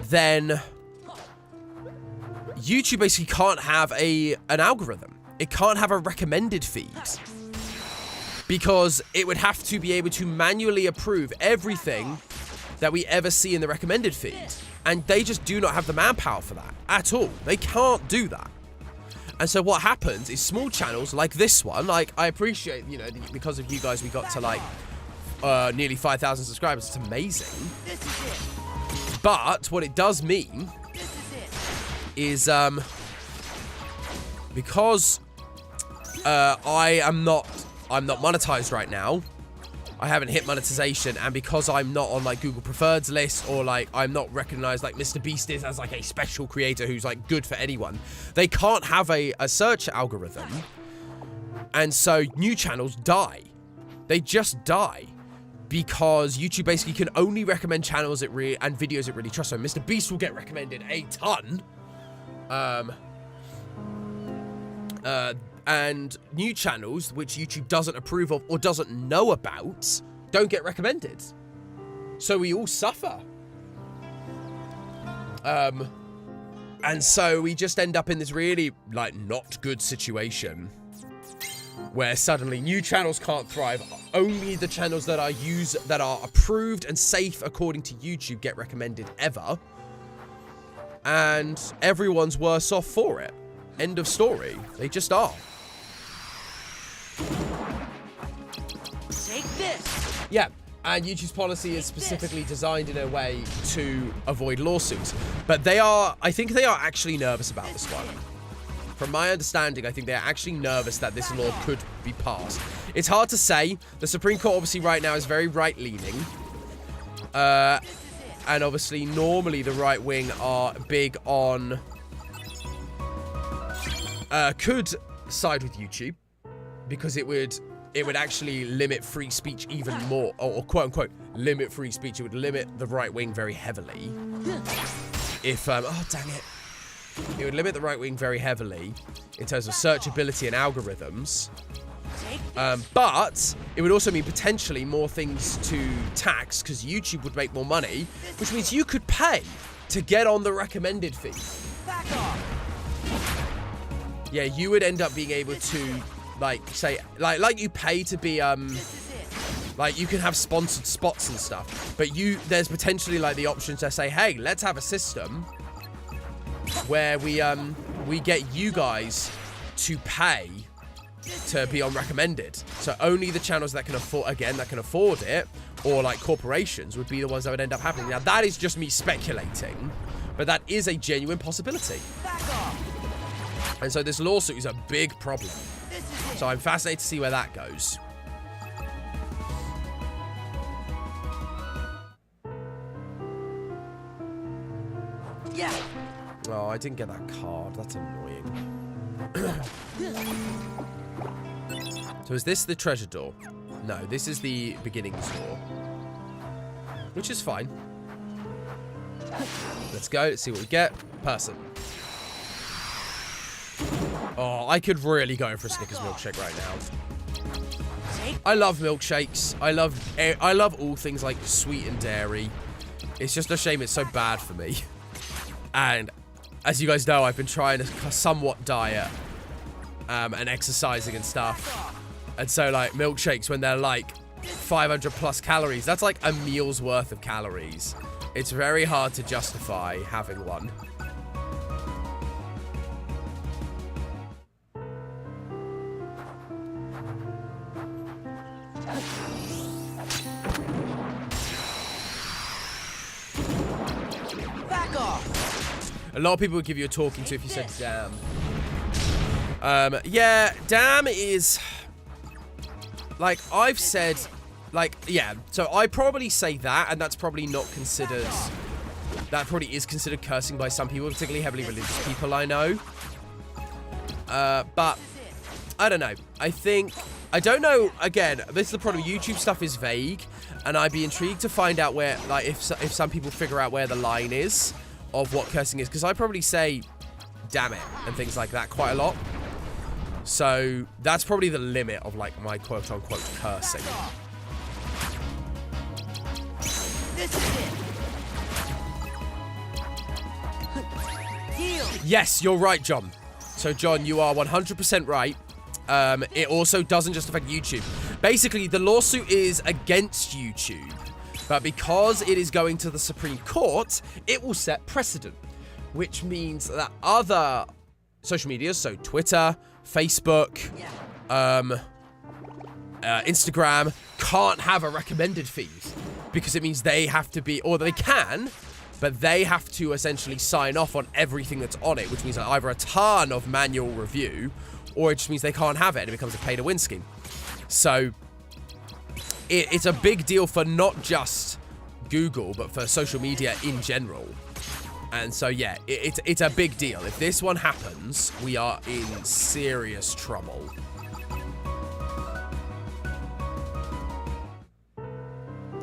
then YouTube basically can't have an algorithm. it can't have a recommended feed. Because it would have to be able to manually approve everything that we ever see in the recommended feed. And they just do not have the manpower for that at all. They can't do that. And so what happens is small channels like this one, like I appreciate, you know, because of you guys, we got to like nearly 5,000 subscribers. It's amazing. But what it does mean is because I'm not monetized right now. I haven't hit monetization, and because I'm not on like Google Preferreds list, or like I'm not recognized like Mr. Beast is as like a special creator who's like good for anyone, they can't have a search algorithm, and so new channels die. They just die because YouTube basically can only recommend channels and videos it really trusts. So Mr. Beast will get recommended a ton, and new channels, which YouTube doesn't approve of or doesn't know about, don't get recommended. So we all suffer. And so we just end up in this really, like, not good situation where suddenly new channels can't thrive. Only the channels that are approved and safe according to YouTube get recommended ever. And everyone's worse off for it. End of story. They just are. Take this. Yeah, and YouTube's policy is specifically designed in a way to avoid lawsuits. But I think they are actually nervous about this one. From my understanding, I think they're actually nervous that this law could be passed. It's hard to say. The Supreme Court obviously right now is very right-leaning. And obviously normally the right wing are big on... could side with YouTube because it would actually limit free speech even more, or quote unquote limit free speech. It would limit the right wing very heavily. If oh dang it, it would limit the right wing very heavily in terms of searchability and algorithms. But it would also mean potentially more things to tax because YouTube would make more money, which means you could pay to get on the recommended feed. Back off. Yeah, you would end up being able to, like, say, like you pay to be, like, you can have sponsored spots and stuff, but there's potentially, like, the option to say, hey, let's have a system where we get you guys to pay to be on recommended. So only the channels that can afford it, or, like, corporations would be the ones that would end up happening. Now, that is just me speculating, but that is a genuine possibility. Back off. And so this lawsuit is a big problem. So I'm fascinated to see where that goes. Yeah. Oh, I didn't get that card. That's annoying. So is this the treasure door? No, this is the beginnings door. Which is fine. Let's go. Let's see what we get. Person. Oh, I could really go for a Snickers milkshake right now. I love milkshakes. I love all things like sweet and dairy. It's just a shame it's so bad for me. And as you guys know, I've been trying a somewhat diet and exercising and stuff. And so, like, milkshakes, when they're like 500 plus calories, that's like a meal's worth of calories. It's very hard to justify having one. A lot of people would give you a talking to if you said damn. Yeah, damn is... Like, I've said... Like, yeah, so I probably say that, and that's probably not considered... That probably is considered cursing by some people, particularly heavily religious people I know. But, I don't know. I don't know, again, this is the problem. YouTube stuff is vague, and I'd be intrigued to find out where, like, if some people figure out where the line is of what cursing is, because I probably say damn it and things like that quite a lot. So that's probably the limit of, like, my quote-unquote cursing. This is it. Deal. Yes, you're right, John. So, John, you are 100% right. It also doesn't just affect YouTube. Basically, the lawsuit is against YouTube. But because it is going to the Supreme Court, it will set precedent. Which means that other social medias, so Twitter, Facebook, Instagram, can't have a recommended feed. Because it means they have to be, or they can, but they have to essentially sign off on everything that's on it, which means either a ton of manual review, or it just means they can't have it and it becomes a pay-to-win scheme. So, it's a big deal for not just Google, but for social media in general. And so, yeah, it's a big deal. If this one happens, we are in serious trouble.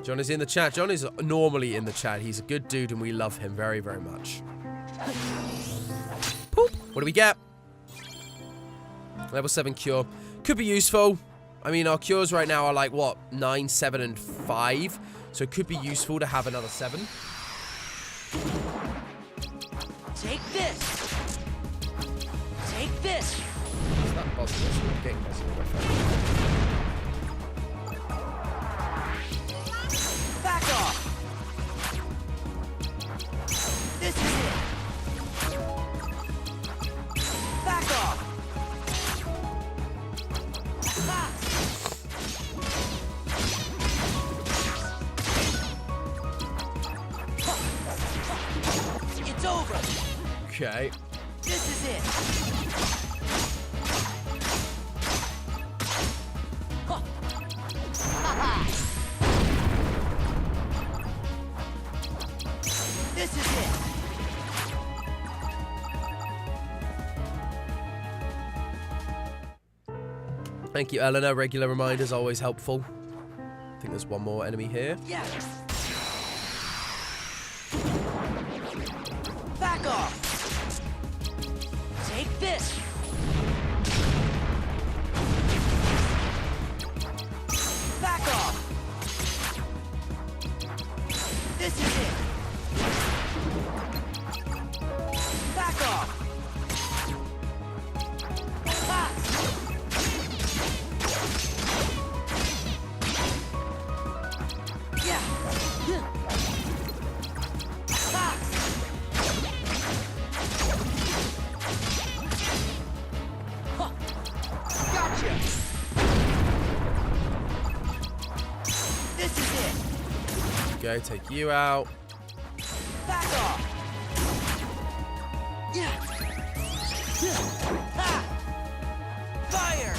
John is in the chat. John is normally in the chat. He's a good dude and we love him very, very much. Poop. What do we get? Level 7 cure. Could be useful. I mean, our cures right now are like, what? 9, 7, and 5. So it could be useful to have another 7. Take this. Take this. It's not possible. It's getting possible, my friend. Back off. This is it. Back off. Ah. It's over. Okay. This is it. This is it. Thank you, Eleanor. Regular reminders always helpful. I think there's one more enemy here. Yeah. Back off. Take this. Back off. This is it. Back off. Ah. Yeah. Ah. Huh. Gotcha. This is it. Go, take you out. Back off. Yeah. Ah. Fire.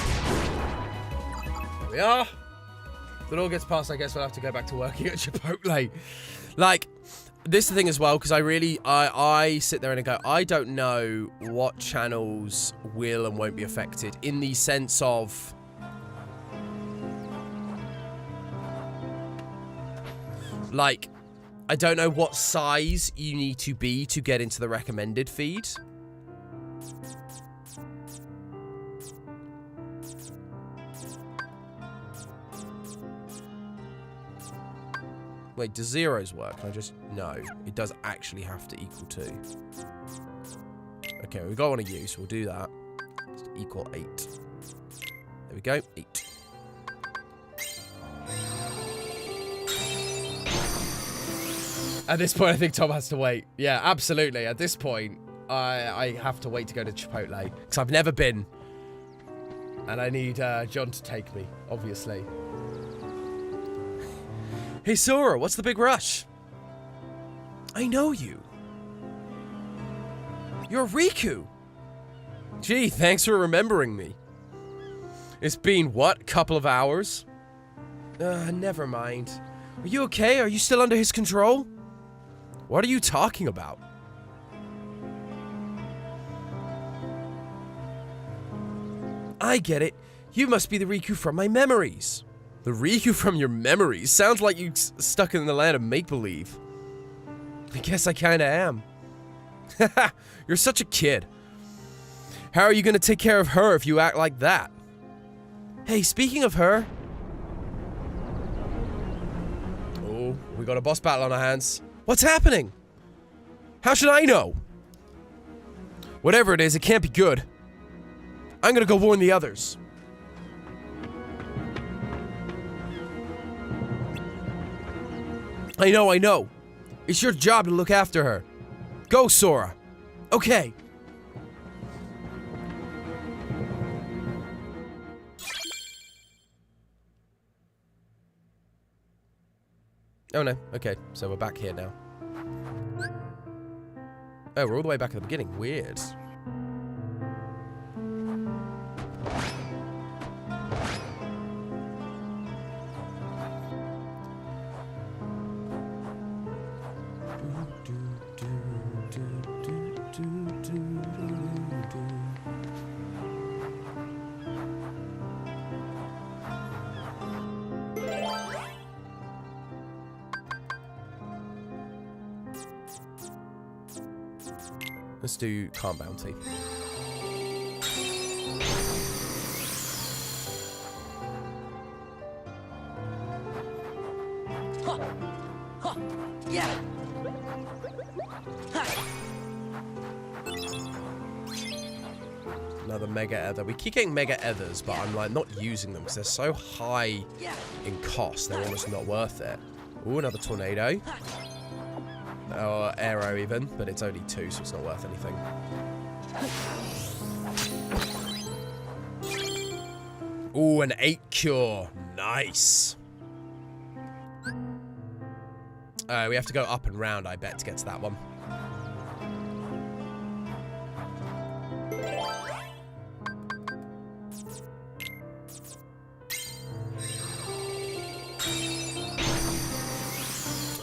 Here we are. If it all gets past, I guess we'll have to go back to working at Chipotle. Like, this is the thing as well, because I sit there and I go, I don't know what channels will and won't be affected in the sense of... Like, I don't know what size you need to be to get into the recommended feed. Wait, do zeros work? Can I just... No, it does actually have to equal 2. Okay, we've got one of you, so we'll do that. Let's equal 8. There we go, 8. At this point, I think Tom has to wait. Yeah, absolutely. At this point, I have to wait to go to Chipotle. Because I've never been. And I need John to take me, obviously. Hey, Sora, what's the big rush? I know you. You're Riku. Gee, thanks for remembering me. It's been, what, couple of hours? Never mind. Are you okay? Are you still under his control? What are you talking about? I get it. You must be the Riku from my memories. The Riku from your memories? Sounds like you stuck in the land of make-believe. I guess I kinda am. Haha, you're such a kid. How are you gonna take care of her if you act like that? Hey, speaking of her... Oh, we got a boss battle on our hands. What's happening? How should I know? Whatever it is, it can't be good. I'm gonna go warn the others. I know. It's your job to look after her. Go, Sora. Okay. Oh no, okay, so we're back here now. Oh, we're all the way back at the beginning. Weird. Let's do Calm Bounty. Yeah. Another Mega Ether. We keep getting Mega Ethers, but I'm like not using them because they're so high in cost. They're almost not worth it. Ooh, another Tornado. Or Arrow even, but it's only 2, so it's not worth anything. Ooh, an 8 Cure. Nice. We have to go up and round, I bet, to get to that one.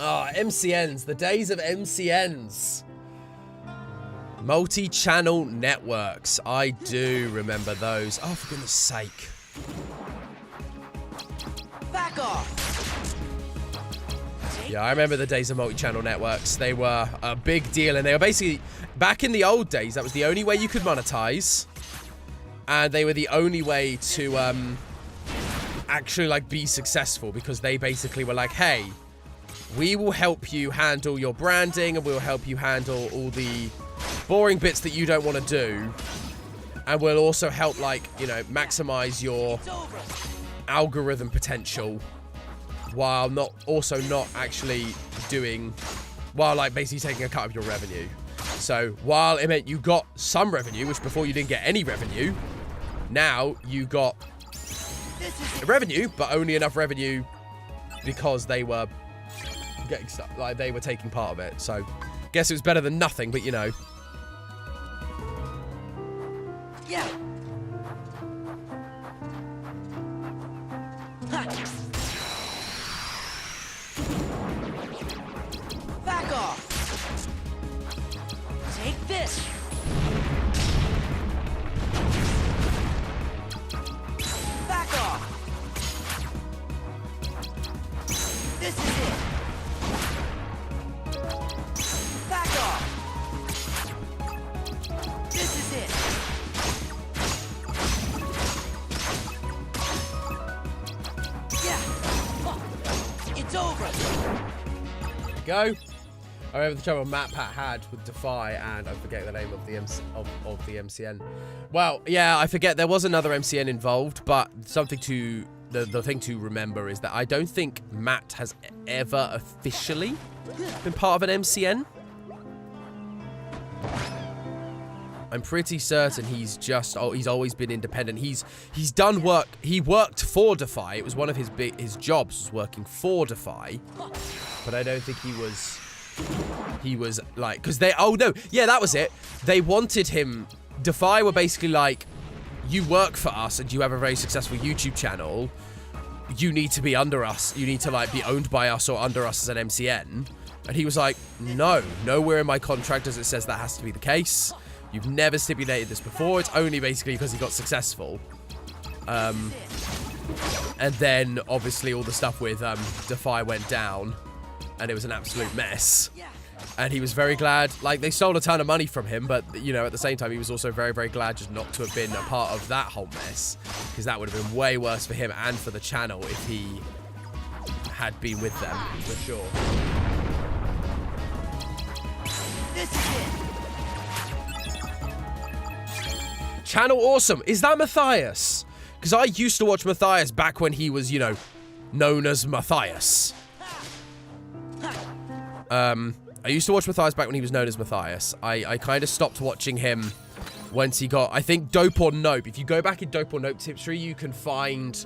Oh, MCNs. The days of MCNs. Multi-channel networks. I do remember those. Oh, for goodness sake. Back off. Yeah, I remember the days of multi-channel networks. They were a big deal, and they were basically, back in the old days, that was the only way you could monetize. And they were the only way to actually like be successful, because they basically were like, hey, we will help you handle your branding, and we'll help you handle all the boring bits that you don't want to do. And we'll also help, like, you know, maximize your algorithm potential while not actually doing, while like basically taking a cut of your revenue. So while it meant you got some revenue, which before you didn't get any revenue, now you got revenue, but only enough revenue because they were getting stuff, like they were taking part of it. So guess it was better than nothing, but you know. Yeah. Back off. Take this. Back off. This is it. Back off. This is it. Yeah. It's over. Go. I remember the trouble Matt Pat had with Defy, and I forget the name of the of the MCN. Well, yeah, I forget there was another MCN involved, but something to the thing to remember is that I don't think Matt has ever officially been part of an MCN. I'm pretty certain he's always been independent. He's done work. He worked for Defy. It was one of his jobs was working for Defy, but I don't think he was like, because they, oh no, yeah, that was it. They wanted him. Defy were basically like, you work for us and you have a very successful YouTube channel. You need to be under us. You need to like be owned by us or under us as an MCN. And he was like, no, nowhere in my contract does it says that has to be the case. You've never stipulated this before. It's only basically because he got successful. And then obviously all the stuff with Defy went down, and it was an absolute mess. And he was very glad, like, they stole a ton of money from him, but, you know, at the same time, he was also very, very glad just not to have been a part of that whole mess, because that would have been way worse for him and for the channel if he had been with them, for sure. This is it. Channel awesome. Is that Matthias? Because I used to watch Matthias back when he was, you know, known as Matthias. I used to watch Matthias back when he was known as Matthias. I kind of stopped watching him once he got, I think, Dope or Nope. If you go back in Dope or Nope Tipstree, you can find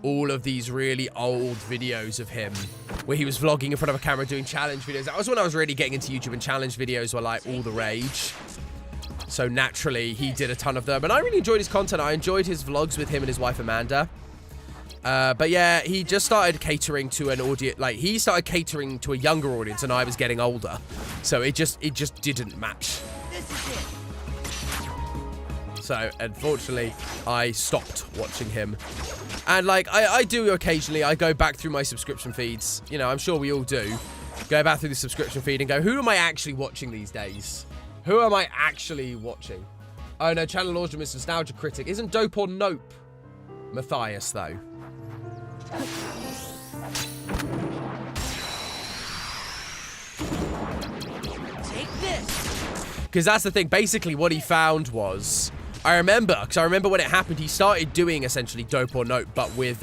all of these really old videos of him where he was vlogging in front of a camera doing challenge videos. That was when I was really getting into YouTube, and challenge videos were like all the rage. So naturally, he did a ton of them, and I really enjoyed his content. I enjoyed his vlogs with him and his wife Amanda. But yeah, he just started catering to an audience. Like, he started catering to a younger audience, and I was getting older, so it just didn't match. This is it. So unfortunately, I stopped watching him. And like, I do occasionally, I go back through my subscription feeds. You know, I'm sure we all do. Go back through the subscription feed and go, who am I actually watching these days? Who am I actually watching? Oh no, Channel Lordship is Nostalgia Critic. Isn't Dope or Nope Matthias, though? Take this. Because that's the thing. Basically, what he found was... I remember when it happened, he started doing essentially Dope or Nope, but with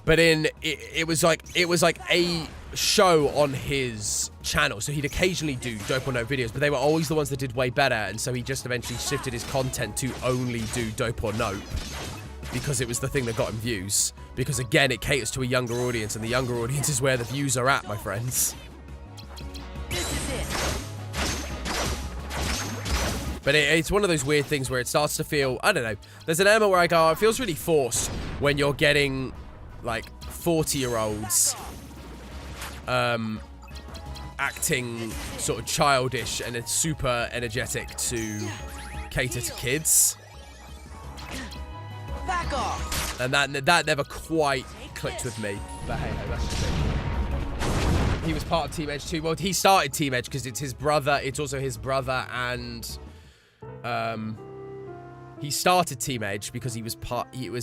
it was like a show on his channel. So he'd occasionally do Dope or Nope videos, but they were always the ones that did way better, and so he just eventually shifted his content to only do Dope or Nope because it was the thing that got him views. Because again, it caters to a younger audience, and the younger audience is where the views are at, my friends. This is it. But it's one of those weird things where it starts to feel, I don't know, there's an element where I go, oh, it feels really forced when you're getting, like, 40-year-olds acting sort of childish and it's super energetic to cater to kids. Back off. And that never quite clicked with me. But hey, that's just it. He was part of Team Edge too. Well, he started Team Edge because it's his brother. It's also his brother, and he started Team Edge because it was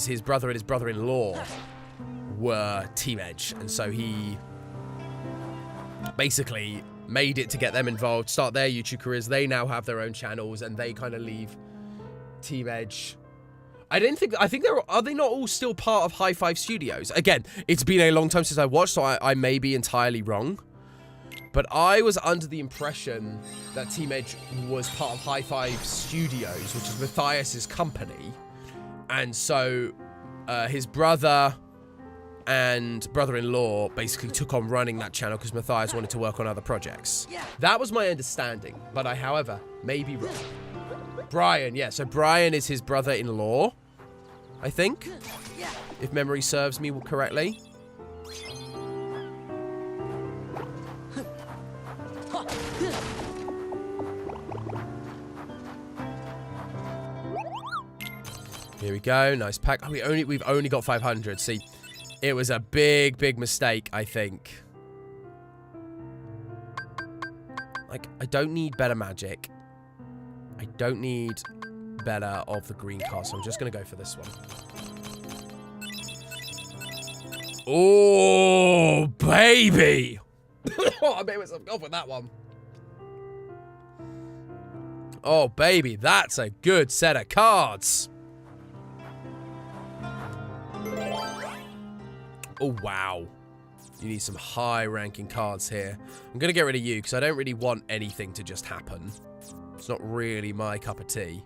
his brother and his brother-in-law were Team Edge, and so he basically made it to get them involved, start their YouTube careers. They now have their own channels, and they kind of leave Team Edge. I think are they not all still part of High Five Studios? Again, it's been a long time since I watched, so I may be entirely wrong. But I was under the impression that Team Edge was part of High Five Studios, which is Matthias's company. And so his brother and brother-in-law basically took on running that channel because Matthias wanted to work on other projects. That was my understanding, but I, however, may be wrong. Brian, yeah, so Brian is his brother-in-law, I think, if memory serves me correctly. Here we go, nice pack. Oh, we've only got 500. See, it was a big mistake, I think. Like, I don't need better magic. I don't need better of the green card, so I'm just going to go for this one. Oh, baby! I made myself go with that one. Oh, baby, that's a good set of cards. Oh, wow. You need some high-ranking cards here. I'm going to get rid of you, because I don't really want anything to just happen. It's not really my cup of tea.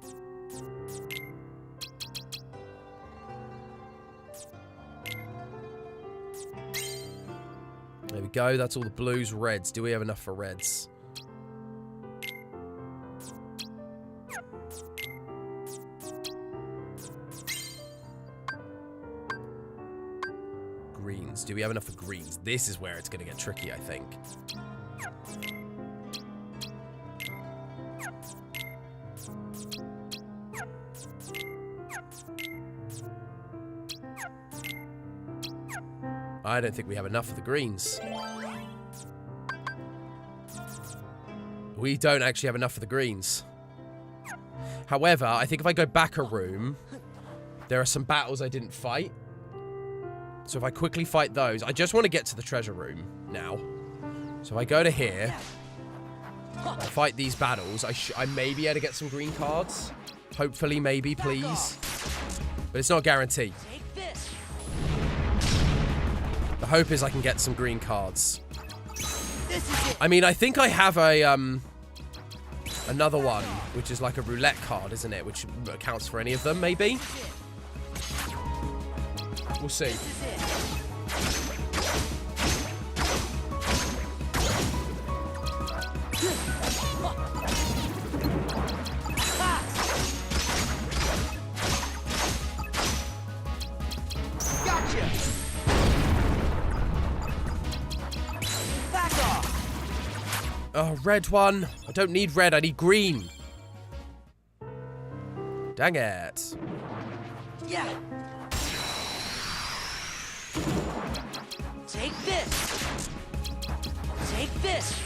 There we go. That's all the blues. Reds. Do we have enough for reds? Greens. Do we have enough for greens? This is where it's going to get tricky, I think. I don't think we have enough of the greens. We don't actually have enough of the greens. However, I think if I go back a room, there are some battles I didn't fight. So if I quickly fight those, I just want to get to the treasure room now. So if I go to here, I fight these battles, I may be able to get some green cards. Hopefully, maybe, please. But it's not a guarantee. Take this. The hope is I can get some green cards. This is it. I mean, I think I have a, another one, which is like a roulette card, isn't it? Which accounts for any of them, maybe? We'll see. This is it. Gotcha. Back off. Oh, red one. I don't need red, I need green. Dang it. Yeah. Take this. Take this.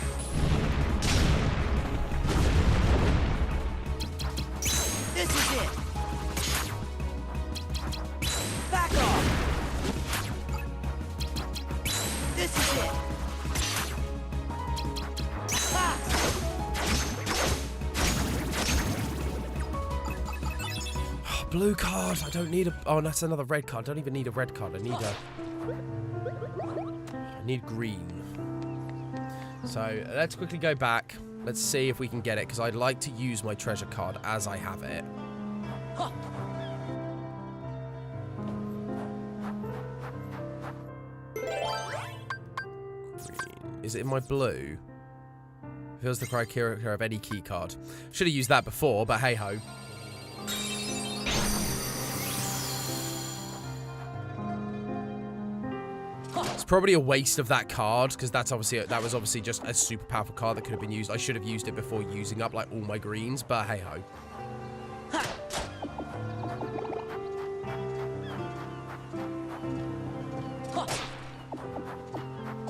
This is it. Back off. This is it. Ah. Blue card. I don't need a... Oh, that's another red card. I don't even need a red card. I need green. So, let's quickly go back. Let's see if we can get it, because I'd like to use my treasure card as I have it. Huh. Green. Is it in my blue? Feels the criteria of any key card. Should have used that before, but hey-ho. It's probably a waste of that card, because that was obviously just a super powerful card that could have been used. I should have used it before using up like all my greens, but hey ho.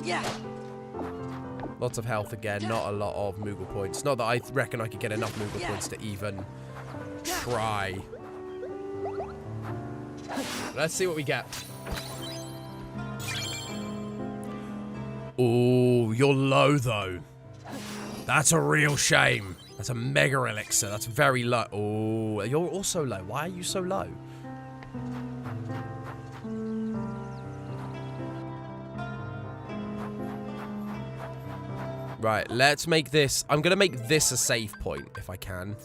Yeah. Lots of health again, not a lot of Moogle points. Not that I reckon I could get enough Moogle points to even try. Let's see what we get. Oh, you're low, though. That's a real shame. That's a mega elixir. That's very low. Oh, you're also low. Why are you so low? Right, let's make this... I'm going to make this a save point, if I can.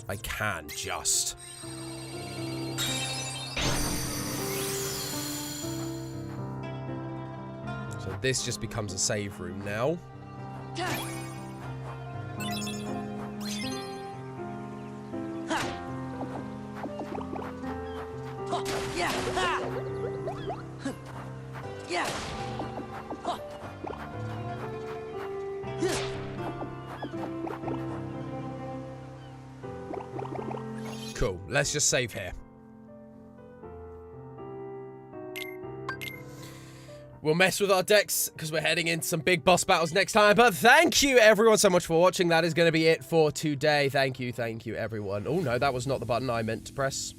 I can, just... So this just becomes a save room now. Cool. Let's just save here. We'll mess with our decks because we're heading into some big boss battles next time. But thank you, everyone, so much for watching. That is going to be it for today. Thank you, everyone. Oh, no, that was not the button I meant to press.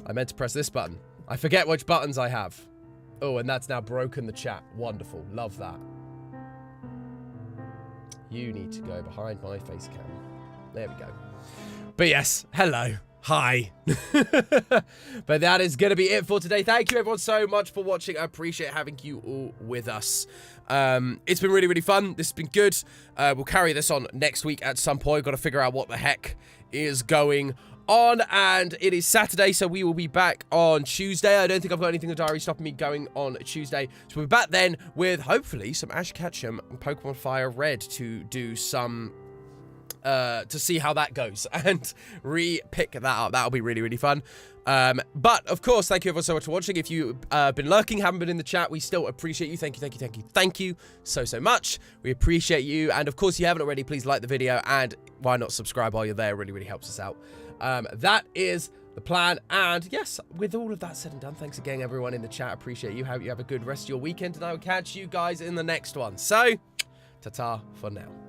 I meant to press this button. I forget which buttons I have. Oh, and that's now broken the chat. Wonderful. Love that. You need to go behind my face cam. There we go. But yes, hello. Hi. But that is going to be it for today. Thank you, everyone, so much for watching. I appreciate having you all with us. It's been really, really fun. This has been good. We'll carry this on next week at some point. Got to figure out what the heck is going on. And it is Saturday, so we will be back on Tuesday. I don't think I've got anything in the diary stopping me going on Tuesday. So we'll be back then with, hopefully, some Ash Ketchum and Pokemon Fire Red to do some... to see how that goes and re-pick that up. That'll be really, really fun. But, of course, thank you everyone so much for watching. If you've been lurking, haven't been in the chat, we still appreciate you. Thank you so much. We appreciate you. And, of course, if you haven't already, please like the video and why not subscribe while you're there. It really, really helps us out. That is the plan. And, yes, with all of that said and done, thanks again, everyone in the chat. Appreciate you. Hope you have a good rest of your weekend. And I will catch you guys in the next one. So, ta-ta for now.